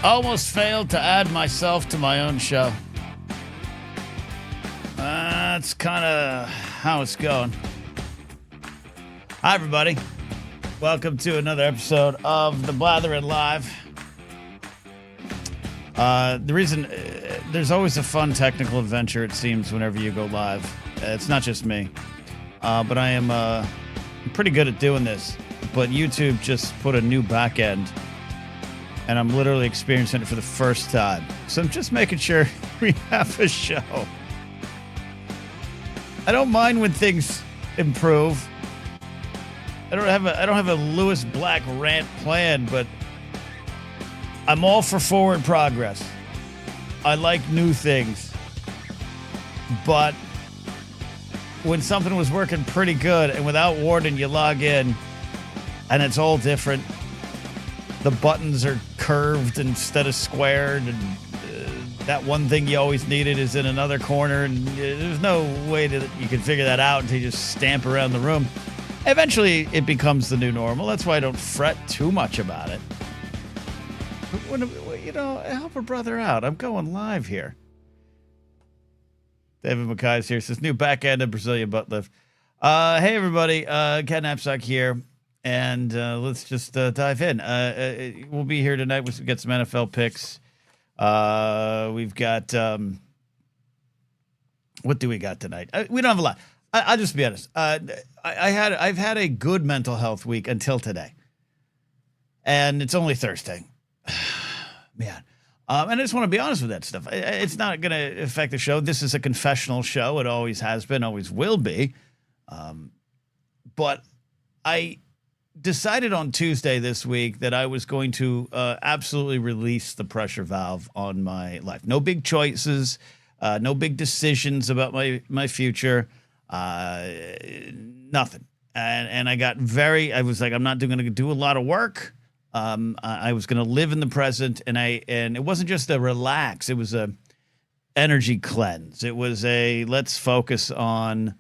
Almost failed to add myself to my own show. That's kind of how it's going. Hi, everybody. Welcome to another episode of the Blathering Live. The reason there's always a fun technical adventure, it seems, whenever you go live. It's not just me, but I am pretty good at doing this. But YouTube just put a new back end, and I'm literally experiencing it for the first time. So I'm just making sure we have a show. I don't mind when things improve. I don't have a Lewis Black rant planned, but I'm all for forward progress. I like new things. But when something was working pretty good and without warning you log in and it's all different, the buttons are curved instead of squared, and that one thing you always needed is in another corner, and there's no way that you can figure that out until you just stamp around the room. Eventually, it becomes the new normal. That's why I don't fret too much about it. You know, help a brother out. I'm going live here. David Mackay's here. Says, new back end of Brazilian butt lift. Hey, everybody. Ken Napzok here. And let's just dive in. We'll be here tonight. We'll get some NFL picks. We've got... what do we got tonight? We don't have a lot. I'll just be honest. I've had a good mental health week until today. And it's only Thursday. Man. And I just want to be honest with that stuff. It's not going to affect the show. This is a confessional show. It always has been, always will be. But I decided on Tuesday this week that I was going to absolutely release the pressure valve on my life. No big choices, no big decisions about my future, nothing. And I was like, I'm not going to do a lot of work. I was going to live in the present, and it wasn't just a relax. It was a energy cleanse. It was a let's focus on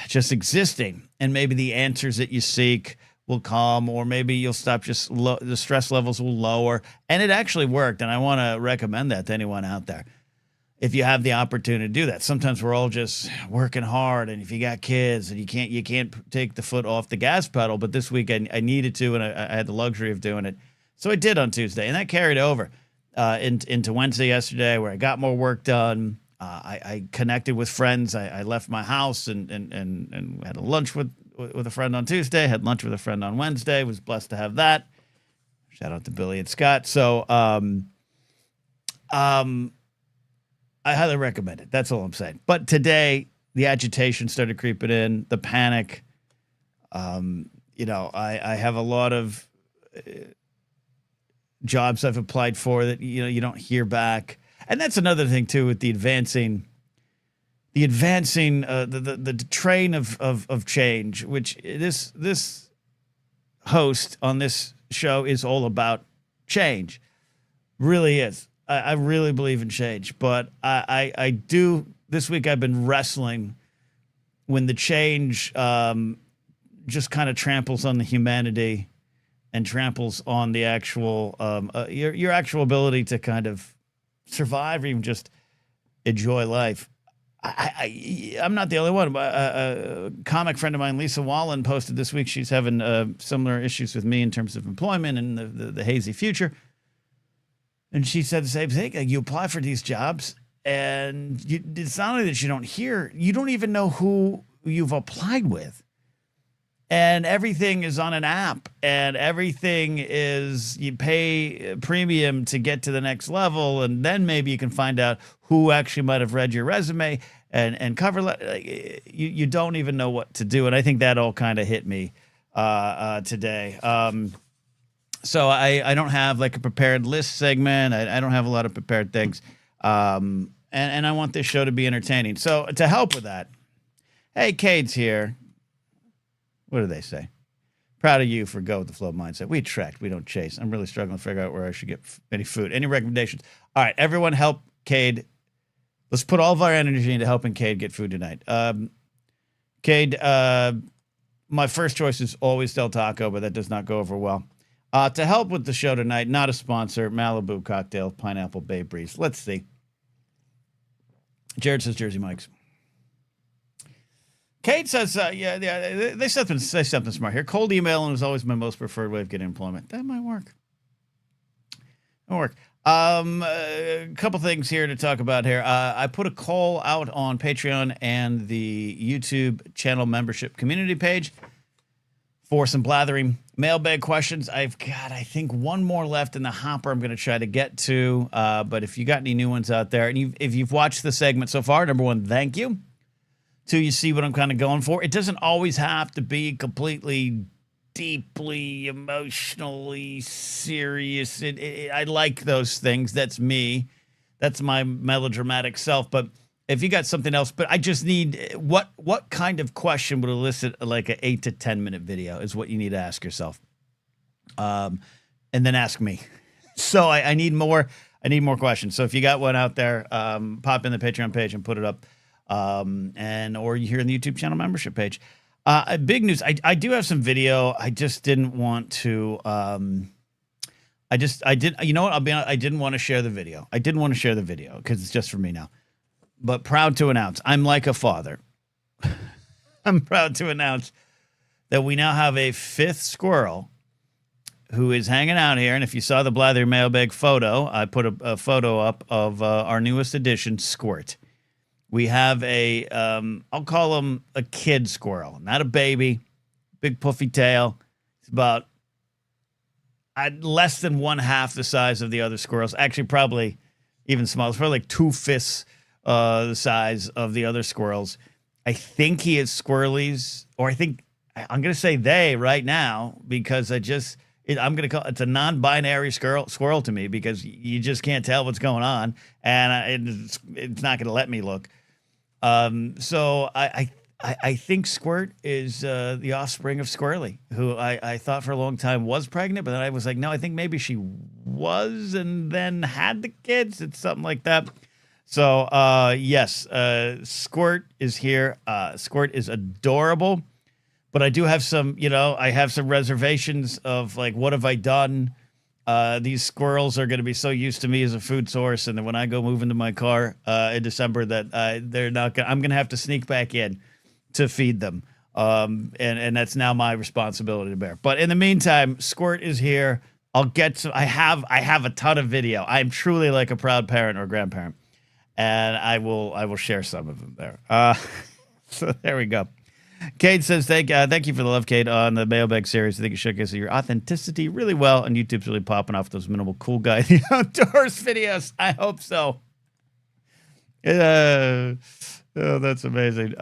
just existing, and maybe the answers that you seek will come, or maybe you'll stop. The stress levels will lower, and it actually worked. And I want to recommend that to anyone out there. If you have the opportunity to do that, sometimes we're all just working hard, and if you got kids and you can't take the foot off the gas pedal. But this week I needed to, and I had the luxury of doing it, so I did on Tuesday, and that carried over into Wednesday yesterday, where I got more work done. I connected with friends. I left my house and had a lunch with a friend on Tuesday. Had lunch with a friend on Wednesday. Was blessed to have that. Shout out to Billy and Scott. So I highly recommend it. That's all I'm saying. But today, the agitation started creeping in, the panic. I have a lot of jobs I've applied for that you don't hear back, and that's another thing too with the advancing the train of change, which this host on this show is all about change. Really is. I really believe in change, but I do. This week I've been wrestling when the change just kind of tramples on the humanity and tramples on the actual your actual ability to kind of survive or even just enjoy life. I'm not the only one. A comic friend of mine, Lisa Wallen, posted this week she's having similar issues with me in terms of employment and the hazy future. And she said the same thing. Like, you apply for these jobs, and it's not only that you don't even know who you've applied with. And everything is on an app, and everything is, you pay a premium to get to the next level, and then maybe you can find out who actually might have read your resume and cover letter. You don't even know what to do. And I think that all kind of hit me today. So I don't have like a prepared list segment. I don't have a lot of prepared things. And I want this show to be entertaining. So to help with that, hey, Cade's here. What do they say? Proud of you for go with the flow mindset. We attract, we don't chase. I'm really struggling to figure out where I should get any food. Any recommendations? All right, everyone help Cade. Let's put all of our energy into helping Cade get food tonight. Cade, my first choice is always Del Taco, but that does not go over well. To help with the show tonight, not a sponsor, Malibu Cocktail, Pineapple Bay Breeze. Let's see. Jared says Jersey Mike's. Kate says, yeah, they say something smart here. Cold emailing is always my most preferred way of getting employment. That might work. That'll work. A couple things here to talk about here. I put a call out on Patreon and the YouTube channel membership community page for some Blathering mailbag questions. I've got, I think, one more left in the hopper I'm going to try to get to. But if you got any new ones out there, and if you've watched the segment so far, number one, thank you. Two, you see what I'm kind of going for. It doesn't always have to be completely deeply emotionally serious. I like those things. That's me. That's my melodramatic self. But if you got something else, but I just need what kind of question would elicit like an 8 to 10 minute video is what you need to ask yourself. And then ask me. So I need more. I need more questions. So if you got one out there, pop in the Patreon page and put it up. Or you hear in the YouTube channel membership page. Big news. I do have some video. I just didn't want to, you know what? I'll be honest. I didn't want to share the video. I didn't want to share the video because it's just for me now, but proud to announce I'm like a father. I'm proud to announce that we now have a fifth squirrel who is hanging out here. And if you saw the Blathering mailbag photo, I put a photo up of our newest addition, Squirt. We have a, I'll call him a kid squirrel, not a baby, big puffy tail. It's about less than 1/2 the size of the other squirrels. Actually, probably even smaller. It's probably like 2 5ths the size of the other squirrels. I think he is squirrelies, or I think I'm going to say they right now because I'm going to call it's a non-binary squirrel to me because you just can't tell what's going on, and it's not going to let me look. So I think Squirt is the offspring of Squirrely, who I thought for a long time was pregnant, but then I was like, no, I think maybe she was and then had the kids. It's something like that. So yes, Squirt is here. Squirt is adorable, but I do have some, I have some reservations of like, what have I done? These squirrels are going to be so used to me as a food source, and then when I go move into my car in December, that they're not. I'm going to have to sneak back in to feed them, and that's now my responsibility to bear. But in the meantime, Squirt is here. I'll get to. I have a ton of video. I'm truly like a proud parent or grandparent, and I will share some of them there. So there we go. Kate says, thank you for the love, Kate, on the mailbag series. I think it showcases your authenticity really well, and YouTube's really popping off those minimal cool guy in the outdoors videos. I hope so. Oh, that's amazing.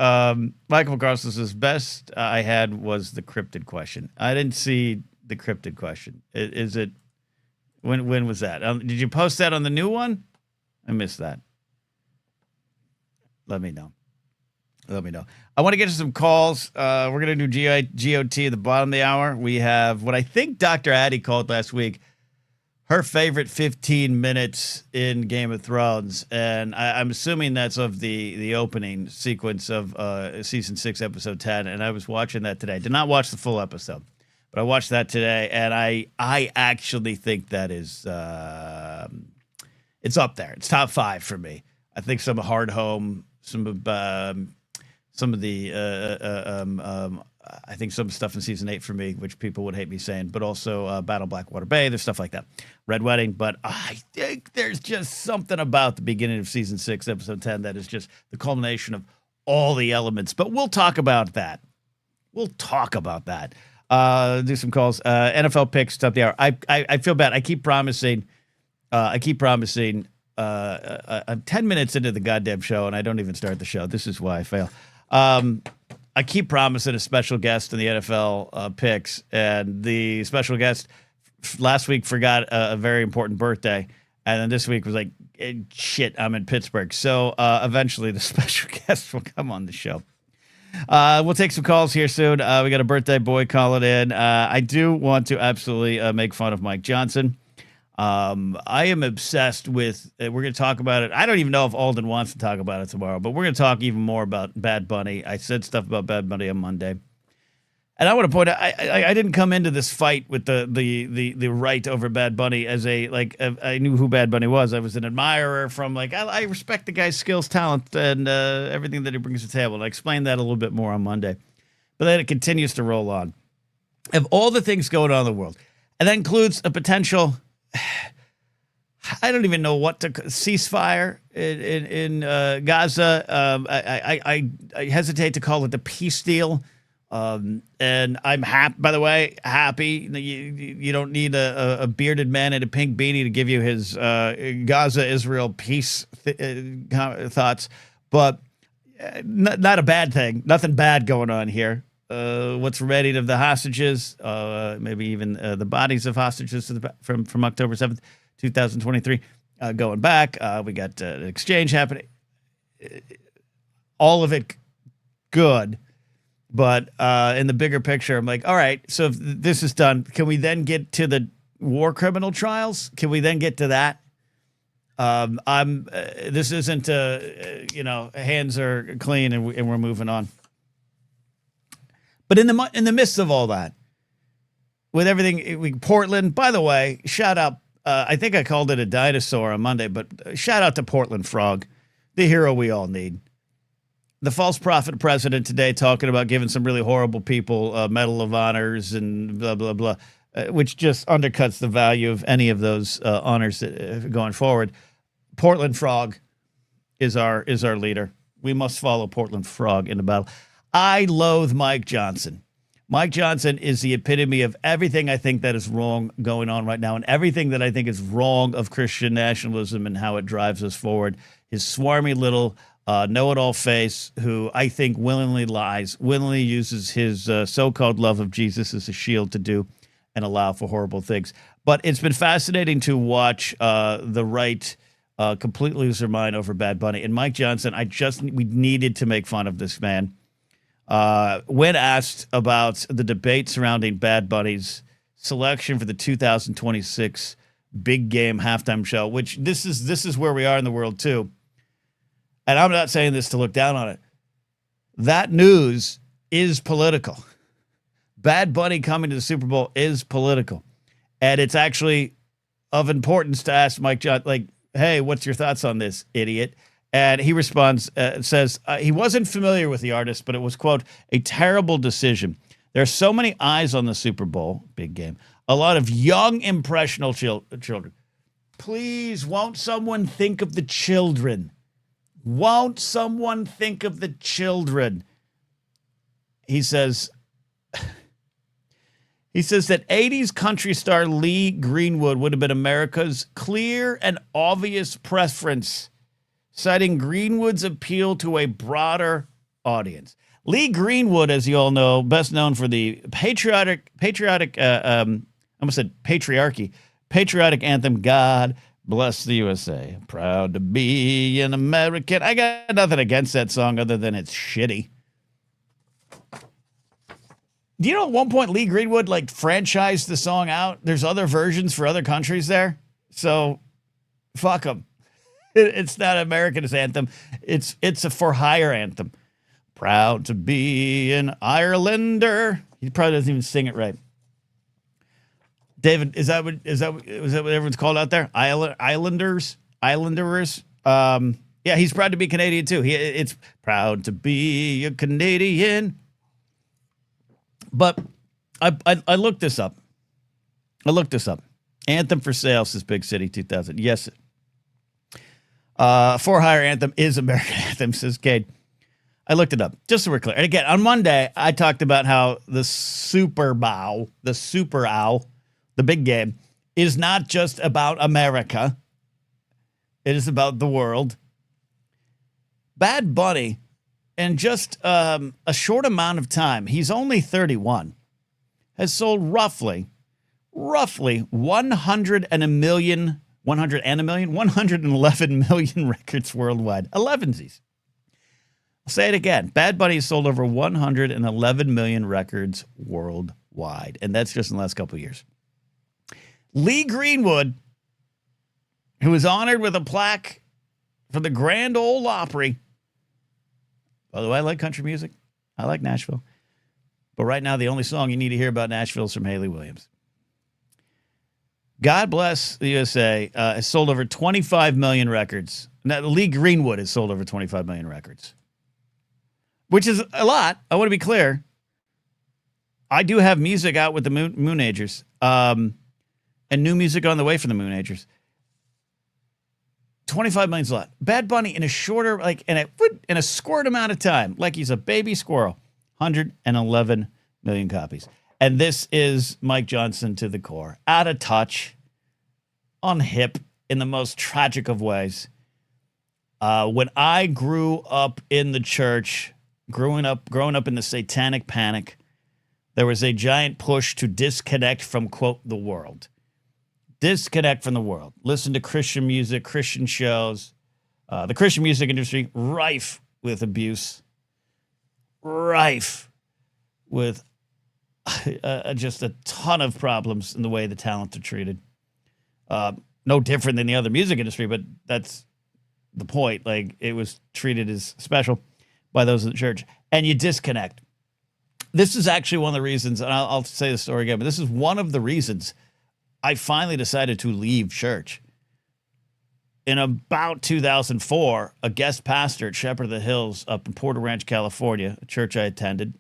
Michael Carlson says, best I had was the cryptid question. I didn't see the cryptid question. Is it, when was that? Did you post that on the new one? I missed that. Let me know. I want to get to some calls. We're going to do GOT at the bottom of the hour. We have what I think Dr. Addie called last week her favorite 15 minutes in Game of Thrones. And I'm assuming that's of the opening sequence of season 6, episode 10. And I was watching that today. Did not watch the full episode, but I watched that today. And I actually think that is, it's up there. It's top 5 for me. I think some Hard Home, some of the I think some stuff in season 8 for me, which people would hate me saying, but also Battle Blackwater Bay. There's stuff like that. Red Wedding. But I think there's just something about the beginning of season 6, episode 10, that is just the culmination of all the elements. But we'll talk about that. Do some calls. NFL picks, top of the hour. I feel bad. I keep promising. I'm 10 minutes into the goddamn show, and I don't even start the show. This is why I fail. I keep promising a special guest in the NFL picks, and the special guest last week forgot a very important birthday, and then this week was like, shit, I'm in Pittsburgh. So eventually the special guest will come on the show. We'll take some calls here soon. We got a birthday boy calling in. I do want to absolutely make fun of Mike Johnson. I am obsessed with, we're going to talk about it. I don't even know if Alden wants to talk about it tomorrow, but we're going to talk even more about Bad Bunny. I said stuff about Bad Bunny on Monday. And I want to point out, I didn't come into this fight with the right over Bad Bunny as I knew who Bad Bunny was. I was an admirer from I respect the guy's skills, talent, and everything that he brings to the table. And I explained that a little bit more on Monday. But then it continues to roll on. Of all the things going on in the world, and that includes a potential, I don't even know what to, ceasefire in Gaza. I hesitate to call it the peace deal. And I'm happy, by the way, you don't need a bearded man in a pink beanie to give you his Gaza-Israel peace thoughts, but not a bad thing. Nothing bad going on here. What's remaining of the hostages, maybe even the bodies of hostages from October 7th, 2023, going back. We got an exchange happening. All of it good. But in the bigger picture, I'm like, all right, so if this is done, can we then get to the war criminal trials? Can we then get to that? This isn't, hands are clean and we're moving on. But in the midst of all that, with everything, Portland, by the way, shout out, I think I called it a dinosaur on Monday, but shout out to Portland Frog, the hero we all need. The false prophet president today talking about giving some really horrible people Medal of Honors and blah, blah, blah, which just undercuts the value of any of those honors going forward. Portland Frog is our leader. We must follow Portland Frog into battle. I loathe Mike Johnson. Mike Johnson is the epitome of everything I think that is wrong going on right now and everything that I think is wrong of Christian nationalism and how it drives us forward. His swarmy little know-it-all face who I think willingly lies, willingly uses his so-called love of Jesus as a shield to do and allow for horrible things. But it's been fascinating to watch the right completely lose their mind over Bad Bunny. And Mike Johnson, we needed to make fun of this man. When asked about the debate surrounding Bad Bunny's selection for the 2026 big game halftime show, which this is where we are in the world too. And I'm not saying this to look down on it. That news is political. Bad Bunny coming to the Super Bowl is political. And it's actually of importance to ask Mike John, hey, what's your thoughts on this, idiot? And he responds, says he wasn't familiar with the artist, but it was, quote, a terrible decision. There are so many eyes on the Super Bowl, big game, a lot of young, impressionable children. Please, won't someone think of the children? Won't someone think of the children? He says that 80s country star Lee Greenwood would have been America's clear and obvious preference, citing Greenwood's appeal to a broader audience. Lee Greenwood, as you all know, best known for the patriotic anthem, God Bless the USA. Proud to be an American. I got nothing against that song other than it's shitty. Do you know at one point Lee Greenwood franchised the song out? There's other versions for other countries there. So fuck them. It's not America's anthem. It's a for hire anthem. Proud to be an Irelander. He probably doesn't even sing it right. David, is that what everyone's called out there? Islanders? Yeah, he's proud to be Canadian too. It's proud to be a Canadian. But I looked this up. Anthem for sale, says Big City 2000. Yes. For hire anthem is American anthem, says Cade. I looked it up just so we're clear. And again, on Monday, I talked about how the Super Bowl, the big game, is not just about America. It is about the world. Bad Bunny, in just a short amount of time, he's only 31, has sold roughly 111 million records worldwide. 11sies. I'll say it again. Bad Bunny has sold over 111 million records worldwide. And that's just in the last couple of years. Lee Greenwood, who was honored with a plaque for the Grand Ole Opry. By the way, I like country music. I like Nashville. But right now, the only song you need to hear about Nashville is from Haley Williams. God Bless the USA has sold over 25 million records. Now, Lee Greenwood has sold over 25 million records, which is a lot. I want to be clear. I do have music out with the Moonagers, and new music on the way for the Moonagers. 25 million's a lot. Bad Bunny in a shorter, in a squirt amount of time, like he's a baby squirrel, 111 million copies. And this is Mike Johnson to the core. Out of touch, unhip in the most tragic of ways. When I grew up in the church, growing up in the satanic panic, there was a giant push to disconnect from, quote, the world. Disconnect from the world. Listen to Christian music, Christian shows. The Christian music industry, rife with abuse. Rife with just a ton of problems in the way the talent are treated. No different than the other music industry, but that's the point. Like, it was treated as special by those in the church. And you disconnect. This is actually one of the reasons, and I'll say the story again, but this is one of the reasons I finally decided to leave church. In about 2004, a guest pastor at Shepherd of the Hills up in Porter Ranch, California, a church I attended,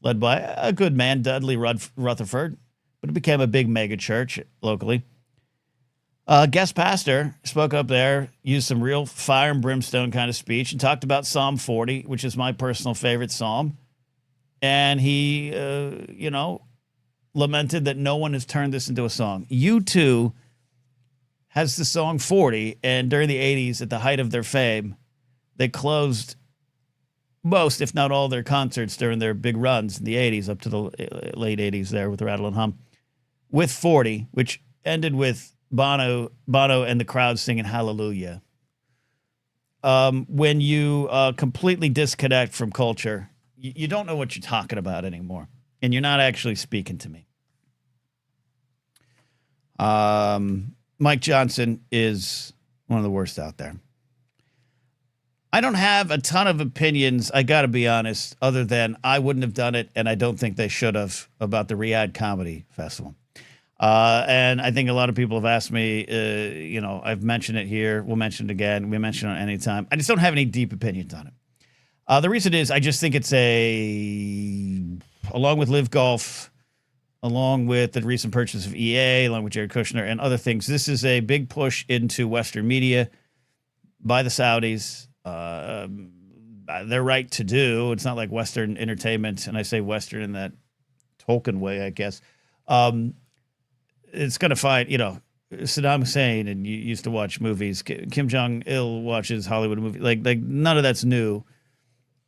led by a good man, Dudley Rutherford, but it became a big mega church locally. Guest pastor spoke up there, used some real fire and brimstone kind of speech, and talked about Psalm 40, which is my personal favorite psalm. And he, lamented that no one has turned this into a song. U2 has the song 40, and during the 80s, at the height of their fame, they closed most, if not all, their concerts during their big runs in the 80s, up to the late 80s there with Rattle and Hum, with 40, which ended with Bono and the crowd singing Hallelujah. When you completely disconnect from culture, you don't know what you're talking about anymore, and you're not actually speaking to me. Mike Johnson is one of the worst out there. I don't have a ton of opinions, I got to be honest, other than I wouldn't have done it, and I don't think they should have, about the Riyadh Comedy Festival. And I think a lot of people have asked me, I've mentioned it here, we'll mention it again, we mention it any time. I just don't have any deep opinions on it. The reason is I just think it's along with Live Golf, along with the recent purchase of EA, along with Jared Kushner and other things, this is a big push into Western media by the Saudis. They're right to do. It's not like Western entertainment, and I say Western in that Tolkien way, I guess. It's going to find, Saddam Hussein, and you used to watch movies. Kim Jong-il watches Hollywood movies. Like none of that's new.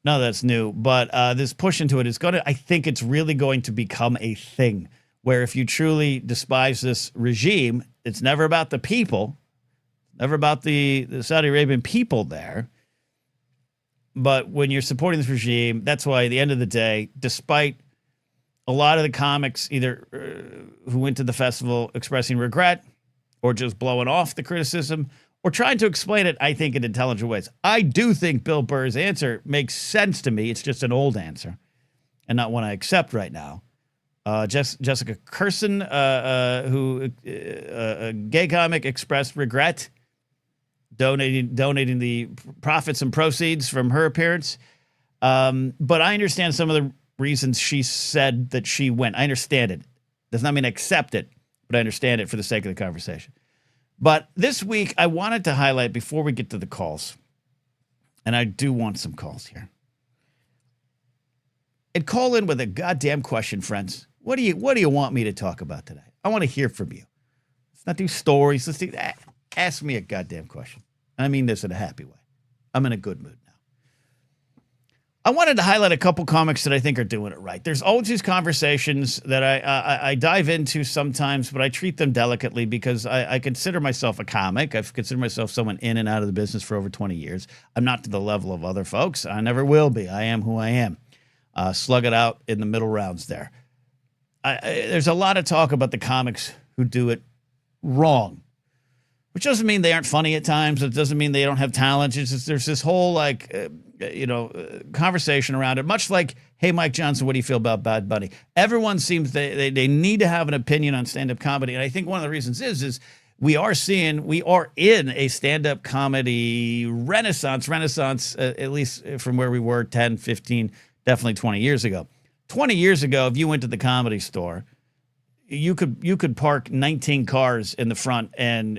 None of that's new. But this push into it is going to, I think it's really going to become a thing where if you truly despise this regime, it's never about the people, never about the Saudi Arabian people there. But when you're supporting this regime, that's why at the end of the day, despite a lot of the comics either who went to the festival expressing regret or just blowing off the criticism or trying to explain it, I think, in intelligent ways. I do think Bill Burr's answer makes sense to me. It's just an old answer and not one I accept right now. Jessica Curson, who a gay comic, expressed regret donating the profits and proceeds from her appearance. But I understand some of the reasons she said that she went. I understand it. Does not mean I accept it, but I understand it for the sake of the conversation. But this week, I wanted to highlight, before we get to the calls, and I do want some calls here, and call in with a goddamn question, friends. What do you want me to talk about today? I want to hear from you. Let's not do stories. Let's do that. Ask me a goddamn question. I mean this in a happy way. I'm in a good mood now. I wanted to highlight a couple comics that I think are doing it right. There's always these conversations that I dive into sometimes, but I treat them delicately because I consider myself a comic. I've considered myself someone in and out of the business for over 20 years. I'm not to the level of other folks. I never will be. I am who I am. Slug it out in the middle rounds there. There's a lot of talk about the comics who do it wrong, which doesn't mean they aren't funny at times. It doesn't mean they don't have talent. It's just, there's this whole conversation around it, much like Hey, Mike Johnson, what do you feel about Bad Bunny? Everyone seems they need to have an opinion on stand-up comedy. And I think one of the reasons is we are in a stand-up comedy renaissance, at least from where we were 10, 15, definitely 20 years ago. 20 years ago, if you went to the Comedy Store, you could park 19 cars in the front and,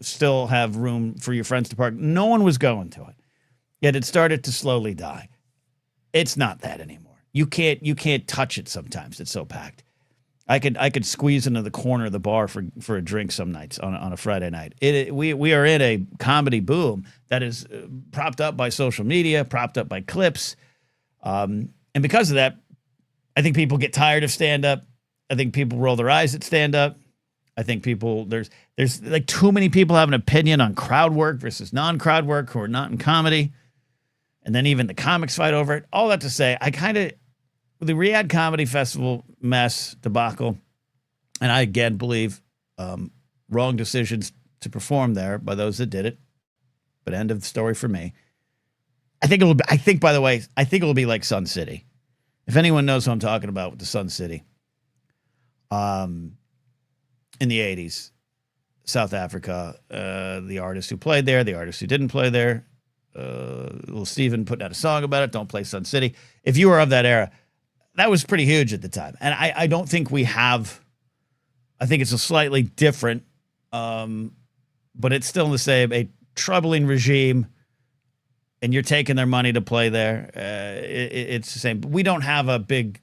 still have room for your friends to park. No one was going to it. Yet it started to slowly die. It's not that anymore. You can't touch it sometimes. It's so packed. I could squeeze into the corner of the bar for a drink some nights on a Friday night. We are in a comedy boom that is propped up by social media, propped up by clips. And because of that, I think people get tired of stand-up. I think people roll their eyes at stand-up. I think there's like too many people have an opinion on crowd work versus non-crowd work who are not in comedy. And then even the comics fight over it. All that to say, the Riyadh Comedy Festival mess debacle, and I again believe wrong decisions to perform there by those that did it. But end of the story for me. I think it'll be like Sun City. If anyone knows who I'm talking about with the Sun City, in the 80s, South Africa, the artists who played there, the artists who didn't play there, little Steven putting out a song about it, Don't Play Sun City. If you were of that era, that was pretty huge at the time. And I don't think I think it's a slightly different, but it's still the same, a troubling regime, and you're taking their money to play there. It's the same. But we don't have a big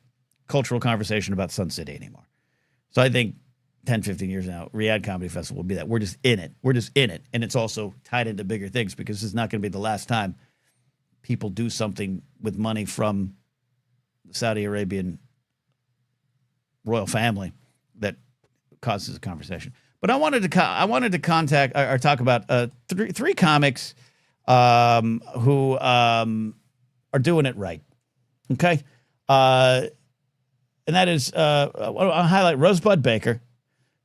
cultural conversation about Sun City anymore. So I think 10, 15 years now, Riyadh Comedy Festival will be that. We're just in it. And it's also tied into bigger things because it's not going to be the last time people do something with money from the Saudi Arabian royal family that causes a conversation. But I wanted to contact or talk about three comics who are doing it right. Okay. And that is, I'll highlight Rosebud Baker,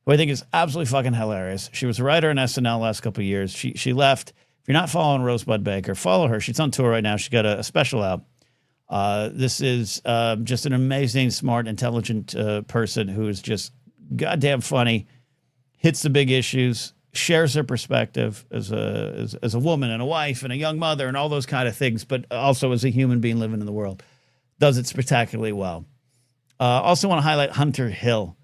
who I think is absolutely fucking hilarious. She was a writer on SNL last couple of years. She left. If you're not following Rosebud Baker, follow her. She's on tour right now. She's got a special out. This is just an amazing, smart, intelligent person who is just goddamn funny, hits the big issues, shares her perspective as a woman and a wife and a young mother and all those kind of things, but also as a human being living in the world. Does it spectacularly well. Also want to highlight Hunter Hill.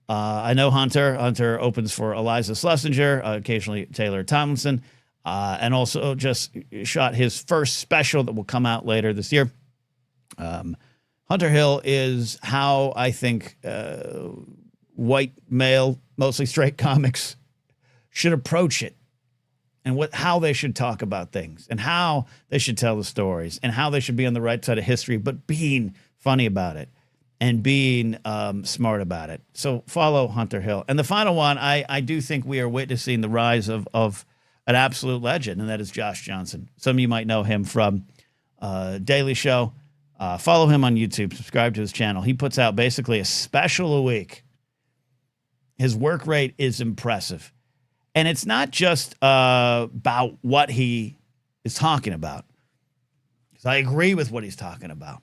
I know Hunter. Hunter opens for Eliza Schlesinger, occasionally Taylor Tomlinson, and also just shot his first special that will come out later this year. Hunter Hill is how I think white male, mostly straight comics should approach it, and how they should talk about things, and how they should tell the stories, and how they should be on the right side of history, but being funny about it and being smart about it. So follow Hunter Hill. And the final one, I do think we are witnessing the rise of an absolute legend, and that is Josh Johnson. Some of you might know him from Daily Show. Follow him on YouTube. Subscribe to his channel. He puts out basically a special a week. His work rate is impressive. And it's not just about what he is talking about. Because I agree with what he's talking about.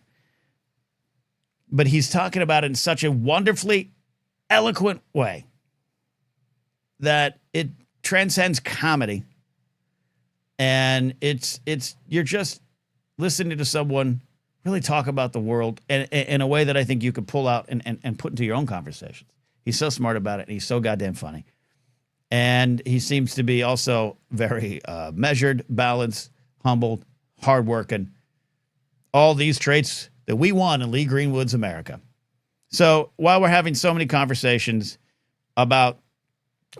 But he's talking about it in such a wonderfully eloquent way that it transcends comedy. And you're just listening to someone really talk about the world in a way that I think you could pull out and put into your own conversations. He's so smart about it, and he's so goddamn funny. And he seems to be also very measured, balanced, humbled, hardworking. All these traits that we want in Lee Greenwood's America. So while we're having so many conversations about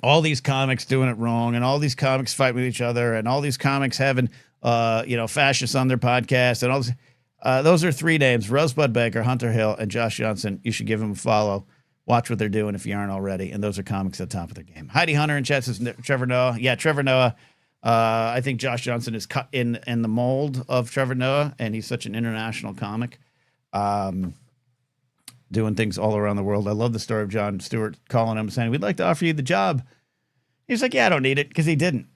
all these comics doing it wrong and all these comics fighting with each other and all these comics having, fascists on their podcast and all this, those are three names: Rosebud Baker, Hunter Hill, and Josh Johnson. You should give them a follow. Watch what they're doing if you aren't already. And those are comics at the top of their game. Heidi Hunter in chat says Trevor Noah. Yeah, Trevor Noah. I think Josh Johnson is cut in the mold of Trevor Noah, and he's such an international comic, doing things all around the world. I love the story of Jon Stewart calling him saying, "We'd like to offer you the job." He's like, "Yeah, I don't need it," because he didn't.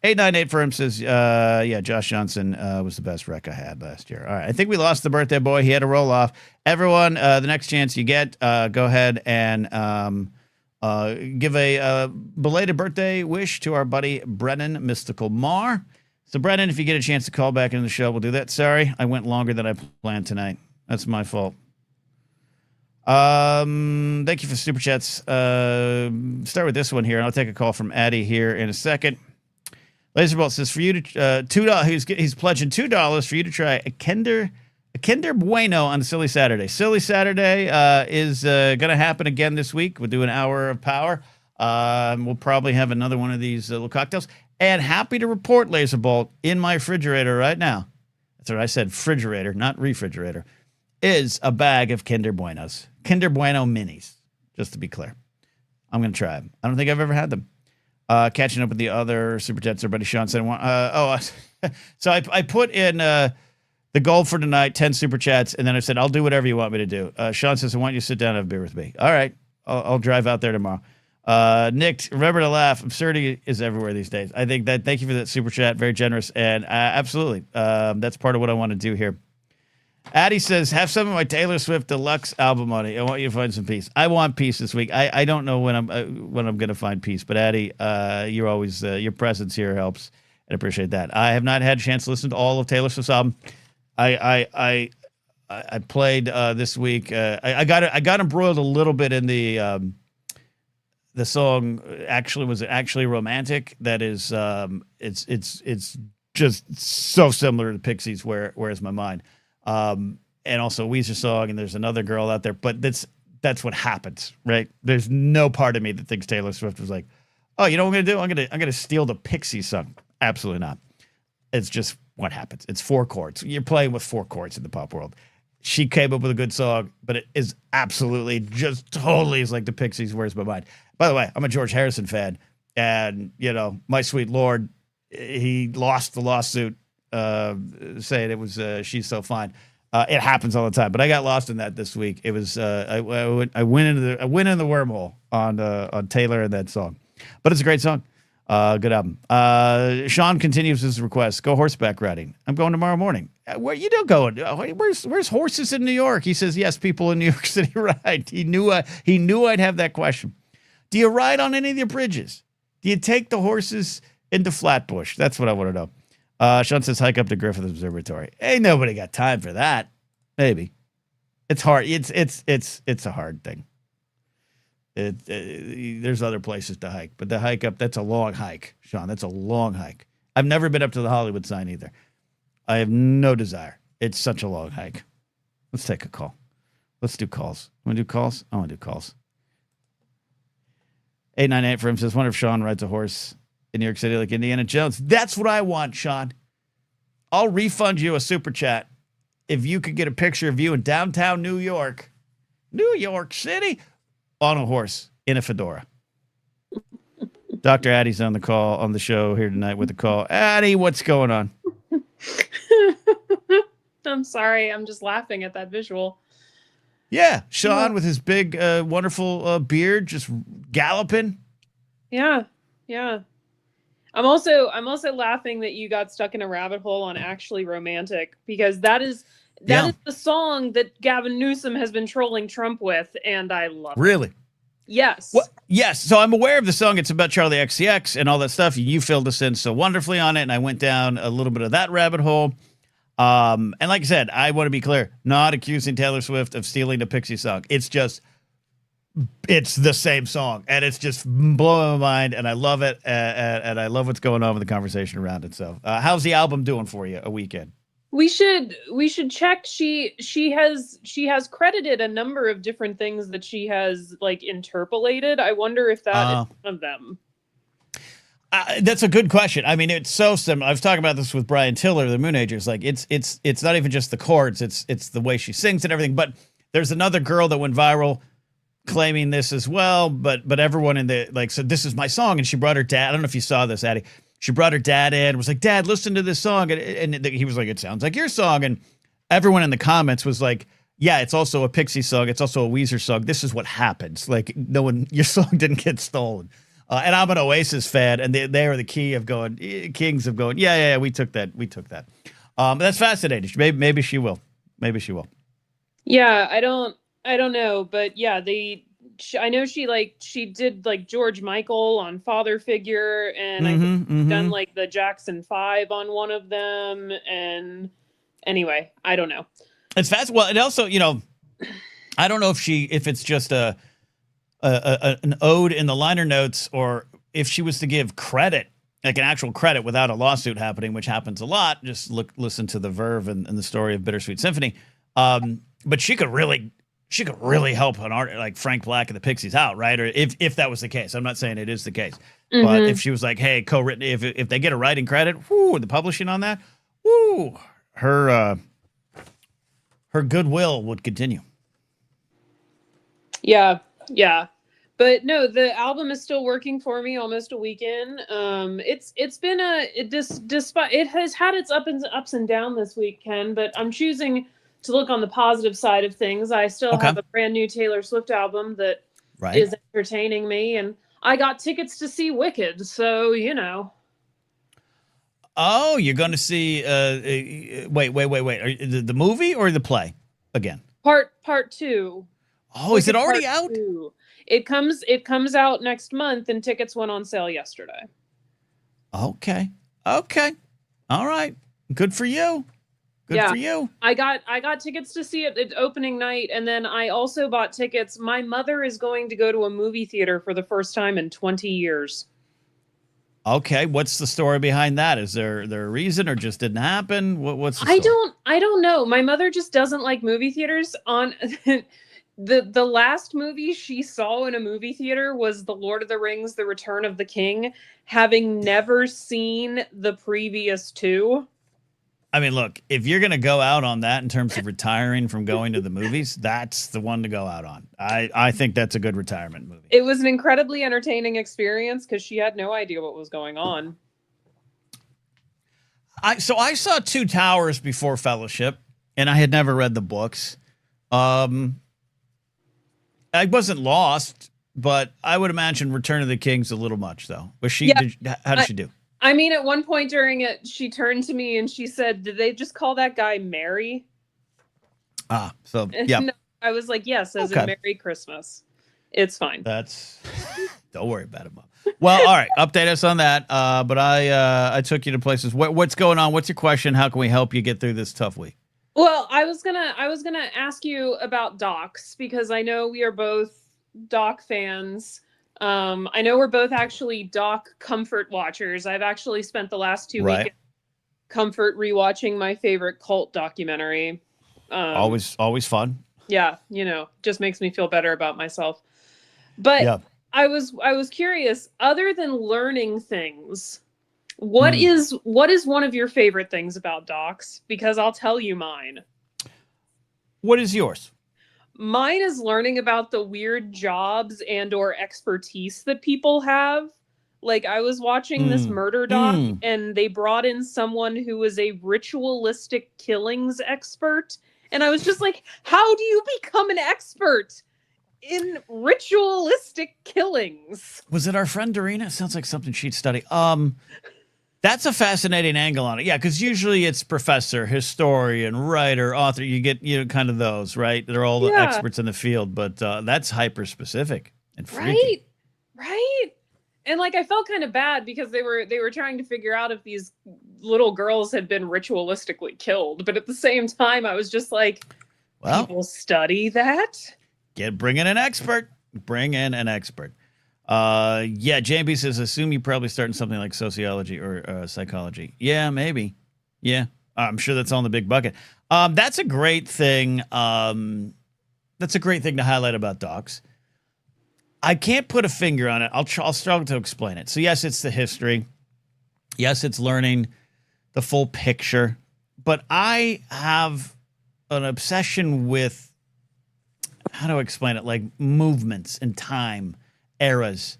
898 Firm says, yeah, Josh Johnson was the best wreck I had last year. All right. I think we lost the birthday boy. He had to roll off. Everyone, the next chance you get, go ahead and give a belated birthday wish to our buddy Brennan Mystical Mar. So, Brennan, if you get a chance to call back into the show, we'll do that. Sorry, I went longer than I planned tonight. That's my fault. Thank you for super chats. Start with this one here, and I'll take a call from Addie here in a second. Laserbolt says for you to $2. He's pledging $2 for you to try a Kinder Bueno on Silly Saturday. Silly Saturday is going to happen again this week. We'll do an hour of power. We'll probably have another one of these little cocktails. And happy to report, Laserbolt, in my refrigerator right now. That's what I said, refrigerator, not refrigerator. Is a bag of Kinder Buenos. Kinder Bueno minis, just to be clear. I'm going to try them. I don't think I've ever had them. Catching up with the other super chats, everybody. Sean said, so I put in the goal for tonight, 10 super chats, and then I said, I'll do whatever you want me to do. Sean says, I want you to sit down and have a beer with me. All right. I'll drive out there tomorrow. Nick, remember to laugh. Absurdity is everywhere these days. I think that, thank you for that super chat. Very generous. And absolutely. That's part of what I want to do here. Addie says, have some of my Taylor Swift deluxe album money. I want you to find some peace. I want peace this week. I don't know when I'm going to find peace, but Addie, you're always, your presence here helps, and I appreciate that. I have not had a chance to listen to all of Taylor Swift's album. I played this week. I got embroiled a little bit in the song. Was actually romantic. That is, it's just so similar to Pixies. Where's my mind? And also Weezer song, and there's another girl out there, but that's what happens, right? There's no part of me that thinks Taylor Swift was like, oh, you know what I'm gonna do? I'm gonna steal the Pixies song. Absolutely not. It's just what happens. It's 4 chords. You're playing with 4 chords in the pop world. She came up with a good song, but it is absolutely just totally is like the Pixies. Where's my mind? By the way, I'm a George Harrison fan, and my sweet Lord, he lost the lawsuit. Saying it was She's So Fine. It happens all the time, but I got lost in that this week. It was I went into the wormhole on Taylor and that song, but it's a great song. Good album. Sean continues his request. Go horseback riding. I'm going tomorrow morning. Where you don't go? Where's horses in New York? He says yes. People in New York City ride. He knew I'd have that question. Do you ride on any of the bridges? Do you take the horses into Flatbush? That's what I want to know. Sean says, hike up to Griffith Observatory. Ain't nobody got time for that. Maybe. It's hard. It's a hard thing. There's other places to hike, but the hike up, that's a long hike, Sean. That's a long hike. I've never been up to the Hollywood sign either. I have no desire. It's such a long hike. Let's take a call. Let's do calls. Want to do calls? I want to do calls. 898 for him says, wonder if Sean rides a horse in New York City like Indiana Jones. That's what I want, Sean. I'll refund you a super chat if you could get a picture of you in downtown New York City, on a horse in a fedora. Dr. Addie's on the show here tonight with a call. Addie, what's going on? I'm sorry. I'm just laughing at that visual. Yeah. Sean with his big, wonderful beard just galloping. Yeah. Yeah. I'm also laughing that you got stuck in a rabbit hole on Actually Romantic, because that is the song that Gavin Newsom has been trolling Trump with, and I love it. Really? Yes. Well, yes. So I'm aware of the song. It's about Charlie XCX and all that stuff. You filled us in so wonderfully on it, and I went down a little bit of that rabbit hole. And like I said, I want to be clear, not accusing Taylor Swift of stealing the Pixie song. It's the same song, and it's just blowing my mind, and I love it, and I love what's going on with the conversation around it. So, how's the album doing for you? A weekend? We should check. She has credited a number of different things that she has like interpolated. I wonder if that is one of them. That's a good question. I mean, it's so similar. I was talking about this with Brian Tiller, the Moonagers. Like, it's not even just the chords; it's the way she sings and everything. But there's another girl that went viral claiming this as well, but everyone in the said, this is my song, and she brought her dad. I don't know if you saw this, Addie. She brought her dad in, was like, Dad, listen to this song, and he was like, it sounds like your song, and everyone in the comments was like, yeah, it's also a Pixie song, it's also a Weezer song. This is what happens. Like, your song didn't get stolen. And I'm an Oasis fan, and they are the kings of going. Yeah, we took that. That's fascinating. Maybe she will. Maybe she will. Yeah, I don't know, but yeah, I know she did like George Michael on Father Figure, and I think she's done like the Jackson 5 on one of them, and anyway, I don't know. It's fast. Well, and also, I don't know if it's just an ode in the liner notes, or if she was to give credit, like an actual credit without a lawsuit happening, which happens a lot. Just listen to the Verve and the story of Bittersweet Symphony. But she could really help an artist like Frank Black and the Pixies out, right? Or if that was the case. I'm not saying it is the case, but if she was like, hey, co-written, if they get a writing credit, the publishing on that, her goodwill would continue. Yeah. But no, the album is still working for me almost a week in. It's been despite it has had its ups and downs this week, Ken, but I'm choosing to look on the positive side of things. I still have a brand new Taylor Swift album that is entertaining me, and I got tickets to see Wicked, so Oh, you're going to see wait. The movie or the play again? Part 2. Oh, is it already out? 2. It comes out next month, and tickets went on sale yesterday. Okay. All right. Good for you. Good for you. I got tickets to see it at opening night, and then I also bought tickets. My mother is going to go to a movie theater for the first time in 20 years. Okay, what's the story behind that? Is there a reason, or just didn't happen? What's the story? I don't know. My mother just doesn't like movie theaters. On the last movie she saw in a movie theater was The Lord of the Rings: The Return of the King, having never seen the previous 2. I mean, look, if you're going to go out on that in terms of retiring from going to the movies, that's the one to go out on. I think that's a good retirement movie. It was an incredibly entertaining experience because she had no idea what was going on. So I saw Two Towers before Fellowship, and I had never read the books. I wasn't lost, but I would imagine Return of the King's a little much, though. Was she? Yeah. How did she do? I mean, at one point during it, she turned to me and she said, "Did they just call that guy Mary?" So yeah. No, I was like, "Yes, as in Merry Christmas." It's fine. Don't worry about it, Mom. Well, all right, update us on that. But I took you to places. What's going on? What's your question? How can we help you get through this tough week? Well, I was gonna ask you about docs because I know we are both doc fans. I know we're both actually doc comfort watchers. I've actually spent the last 2 weeks comfort rewatching my favorite cult documentary. Always fun. Yeah, just makes me feel better about myself. But yeah. I was curious, other than learning things, what is one of your favorite things about docs? Because I'll tell you mine. What is yours? Mine is learning about the weird jobs and or expertise that people have. Like I was watching this murder doc and they brought in someone who was a ritualistic killings expert. And I was just like, how do you become an expert in ritualistic killings? Was it our friend Dorina? It sounds like something she'd study. That's a fascinating angle on it. Yeah, because usually it's professor, historian, writer, author. You get kind of those, right? They're all the experts in the field, but that's hyper specific and freaky. Right. And like I felt kind of bad because they were trying to figure out if these little girls had been ritualistically killed, but at the same time I was just like, well, people study that? Bring in an expert. Yeah, JB says, assume you probably start in something like sociology or psychology. Yeah, maybe. Yeah, I'm sure that's on the big bucket. That's a great thing. That's a great thing to highlight about docs. I can't put a finger on it. I'll struggle to explain it. So yes, it's the history. Yes, it's learning the full picture. But I have an obsession with, how do I explain it? Like movements in time. Eras.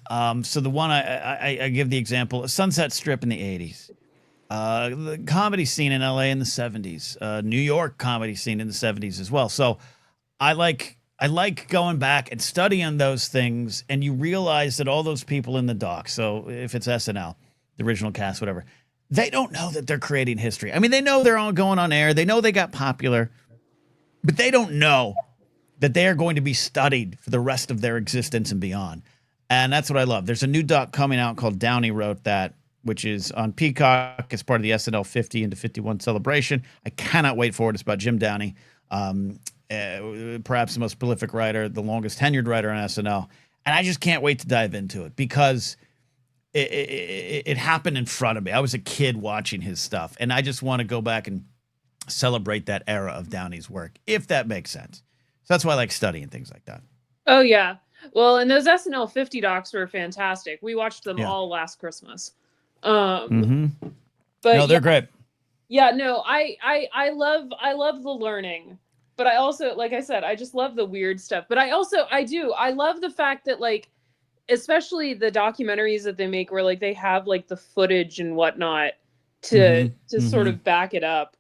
So the one I give the example, Sunset Strip in the 80s, the comedy scene in LA in the 70s, New York comedy scene in the 70s as well. So I like I like going back and studying those things, and you realize that all those people in the doc, so if it's SNL, the original cast, whatever, they don't know that they're creating history. I mean, they know they're all going on air. They know they got popular, but they don't know that they are going to be studied for the rest of their existence and beyond. And that's what I love. There's a new doc coming out called Downey Wrote That, which is on Peacock as part of the SNL 50 into 51 celebration. I cannot wait for it. It's about Jim Downey, perhaps the most prolific writer, the longest tenured writer on SNL. And I just can't wait to dive into it because it happened in front of me. I was a kid watching his stuff, and I just want to go back and celebrate that era of Downey's work, if that makes sense. So that's why I like studying things like that. Oh, yeah. Well, and those SNL 50 docs were fantastic. We watched them all last Christmas. But no, they're great. Yeah, no, I love the learning, but I also, like I said, I just love the weird stuff. But I love the fact that, like, especially the documentaries that they make where, like, they have, like, the footage and whatnot to sort of back it up.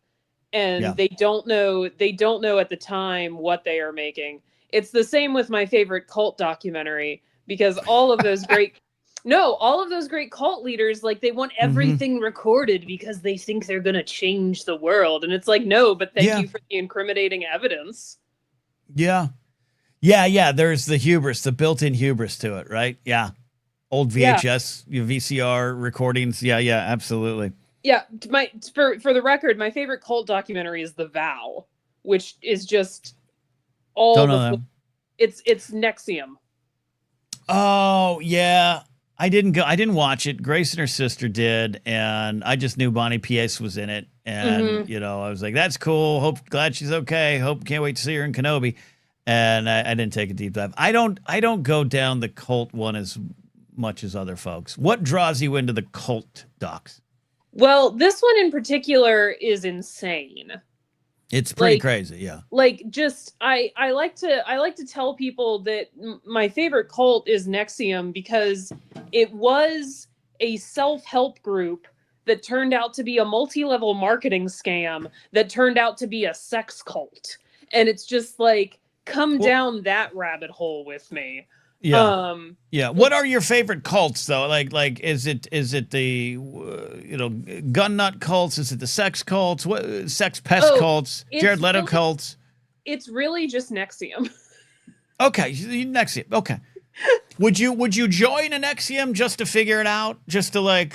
And they don't know at the time what they are making. It's the same with my favorite cult documentary, because all of those great cult leaders, like, they want everything recorded because they think they're going to change the world. And it's like, no, but thank you for the incriminating evidence. Yeah. There's the hubris, the built-in hubris to it, right? Yeah. Old VHS, VCR recordings. Yeah, absolutely. Yeah, for the record, my favorite cult documentary is The Vow, which is just it's NXIVM. Oh, yeah. I didn't watch it. Grace and her sister did, and I just knew Bonnie Piesse was in it, and I was like, that's cool. Glad she's okay. Can't wait to see her in Kenobi. And I didn't take a deep dive. I don't go down the cult one as much as other folks. What draws you into the cult docs? Well, this one in particular is insane. It's pretty crazy, yeah. Like, just I like to tell people that my favorite cult is NXIVM because it was a self-help group that turned out to be a multi-level marketing scam that turned out to be a sex cult. And it's just like, come down that rabbit hole with me. Yeah. What are your favorite cults though? Like, is it the gun nut cults? Is it the sex cults? What sex pest cults? Jared Leto cults? It's really just NXIVM. Okay, NXIVM. Okay. Would you join an NXIVM just to figure it out? Just to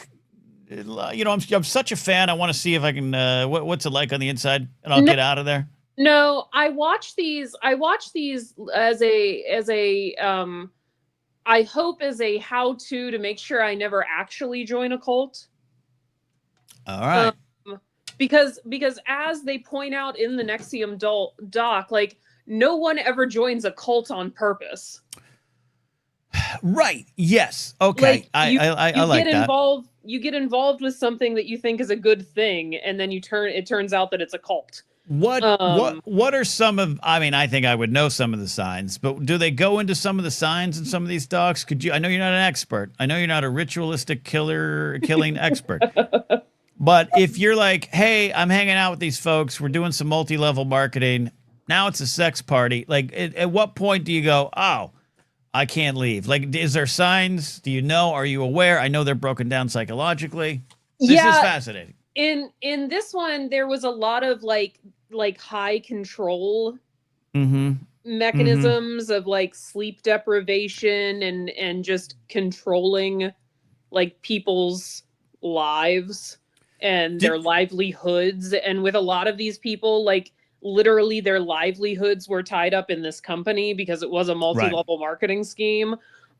I'm such a fan. I want to see if I can. What's it like on the inside, and I'll get out of there. No, I watch these as a I hope as a how-to to make sure I never actually join a cult. All right. Because as they point out in the NXIVM doc, like, no one ever joins a cult on purpose. Right. Yes. Okay. I like that. You get involved with something that you think is a good thing, and then it turns out that it's a cult. What are some of, I think I would know some of the signs, but do they go into some of the signs in some of these docs? I know you're not an expert. I know you're not a ritualistic killing expert. But if you're like, hey, I'm hanging out with these folks, we're doing some multi-level marketing, now it's a sex party. Like, at what point do you go, oh, I can't leave? Like, is there signs? Do you know? Are you aware? I know they're broken down psychologically. This is fascinating. In this one, there was a lot of like high control mechanisms of like sleep deprivation and just controlling like people's lives and their livelihoods. And with a lot of these people, like, literally their livelihoods were tied up in this company because it was a multi-level marketing scheme.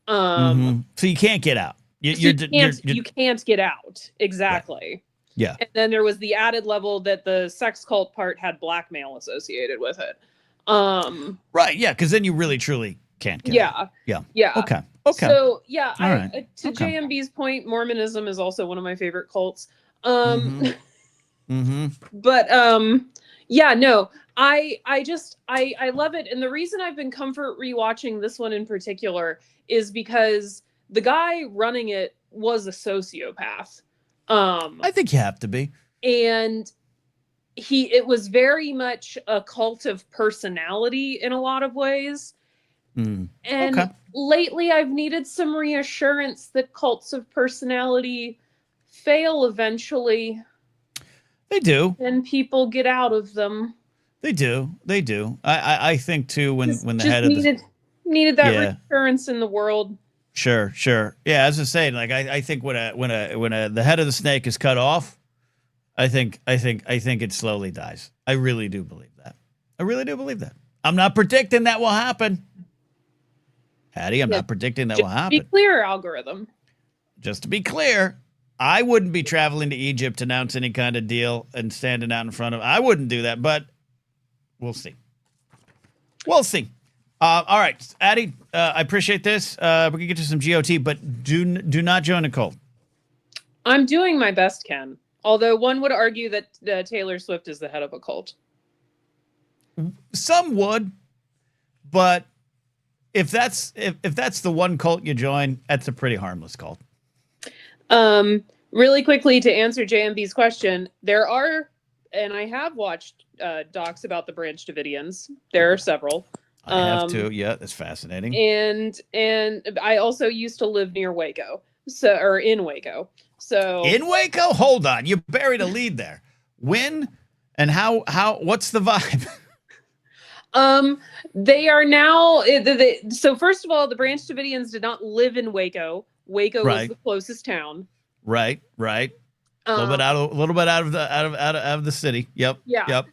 So you can't get out. You can't get out. Exactly. Right. Yeah. And then there was the added level that the sex cult part had blackmail associated with it. Right. Yeah. Because then you really, truly can't get out. Yeah. Okay. So, to JMB's point, Mormonism is also one of my favorite cults. But, no, I love it. And the reason I've been comfort rewatching this one in particular is because the guy running it was a sociopath. I think you have to be. And it was very much a cult of personality in a lot of ways. And lately I've needed some reassurance that cults of personality fail eventually. They do. And people get out of them. They do. They do. I think too when the head needed, of the needed that reassurance in the world. Sure. Yeah, as I was saying, like I think when the head of the snake is cut off, I think it slowly dies. I really do believe that. I really do believe that. I'm not predicting that will happen. Hattie, I'm not predicting that will happen. Be clear, algorithm. Just to be clear, I wouldn't be traveling to Egypt to announce any kind of deal and standing out in front of. I wouldn't do that, but we'll see. We'll see. All right, Addie, I appreciate this. We can get to some GOT, but do not join a cult. I'm doing my best, Ken. Although one would argue that Taylor Swift is the head of a cult. Some would, but if that's the one cult you join, that's a pretty harmless cult. Really quickly to answer JMB's question, there are, and I have watched docs about the Branch Davidians. There are several. I have too. Yeah, that's fascinating. And I also used to live near Waco, or in Waco. So in Waco, hold on, you buried a lead there. When and how? What's the vibe? They are now. So first of all, the Branch Davidians did not live in Waco. Waco was the closest town. Right. A little bit out of the city. Yep. Yeah. Yep.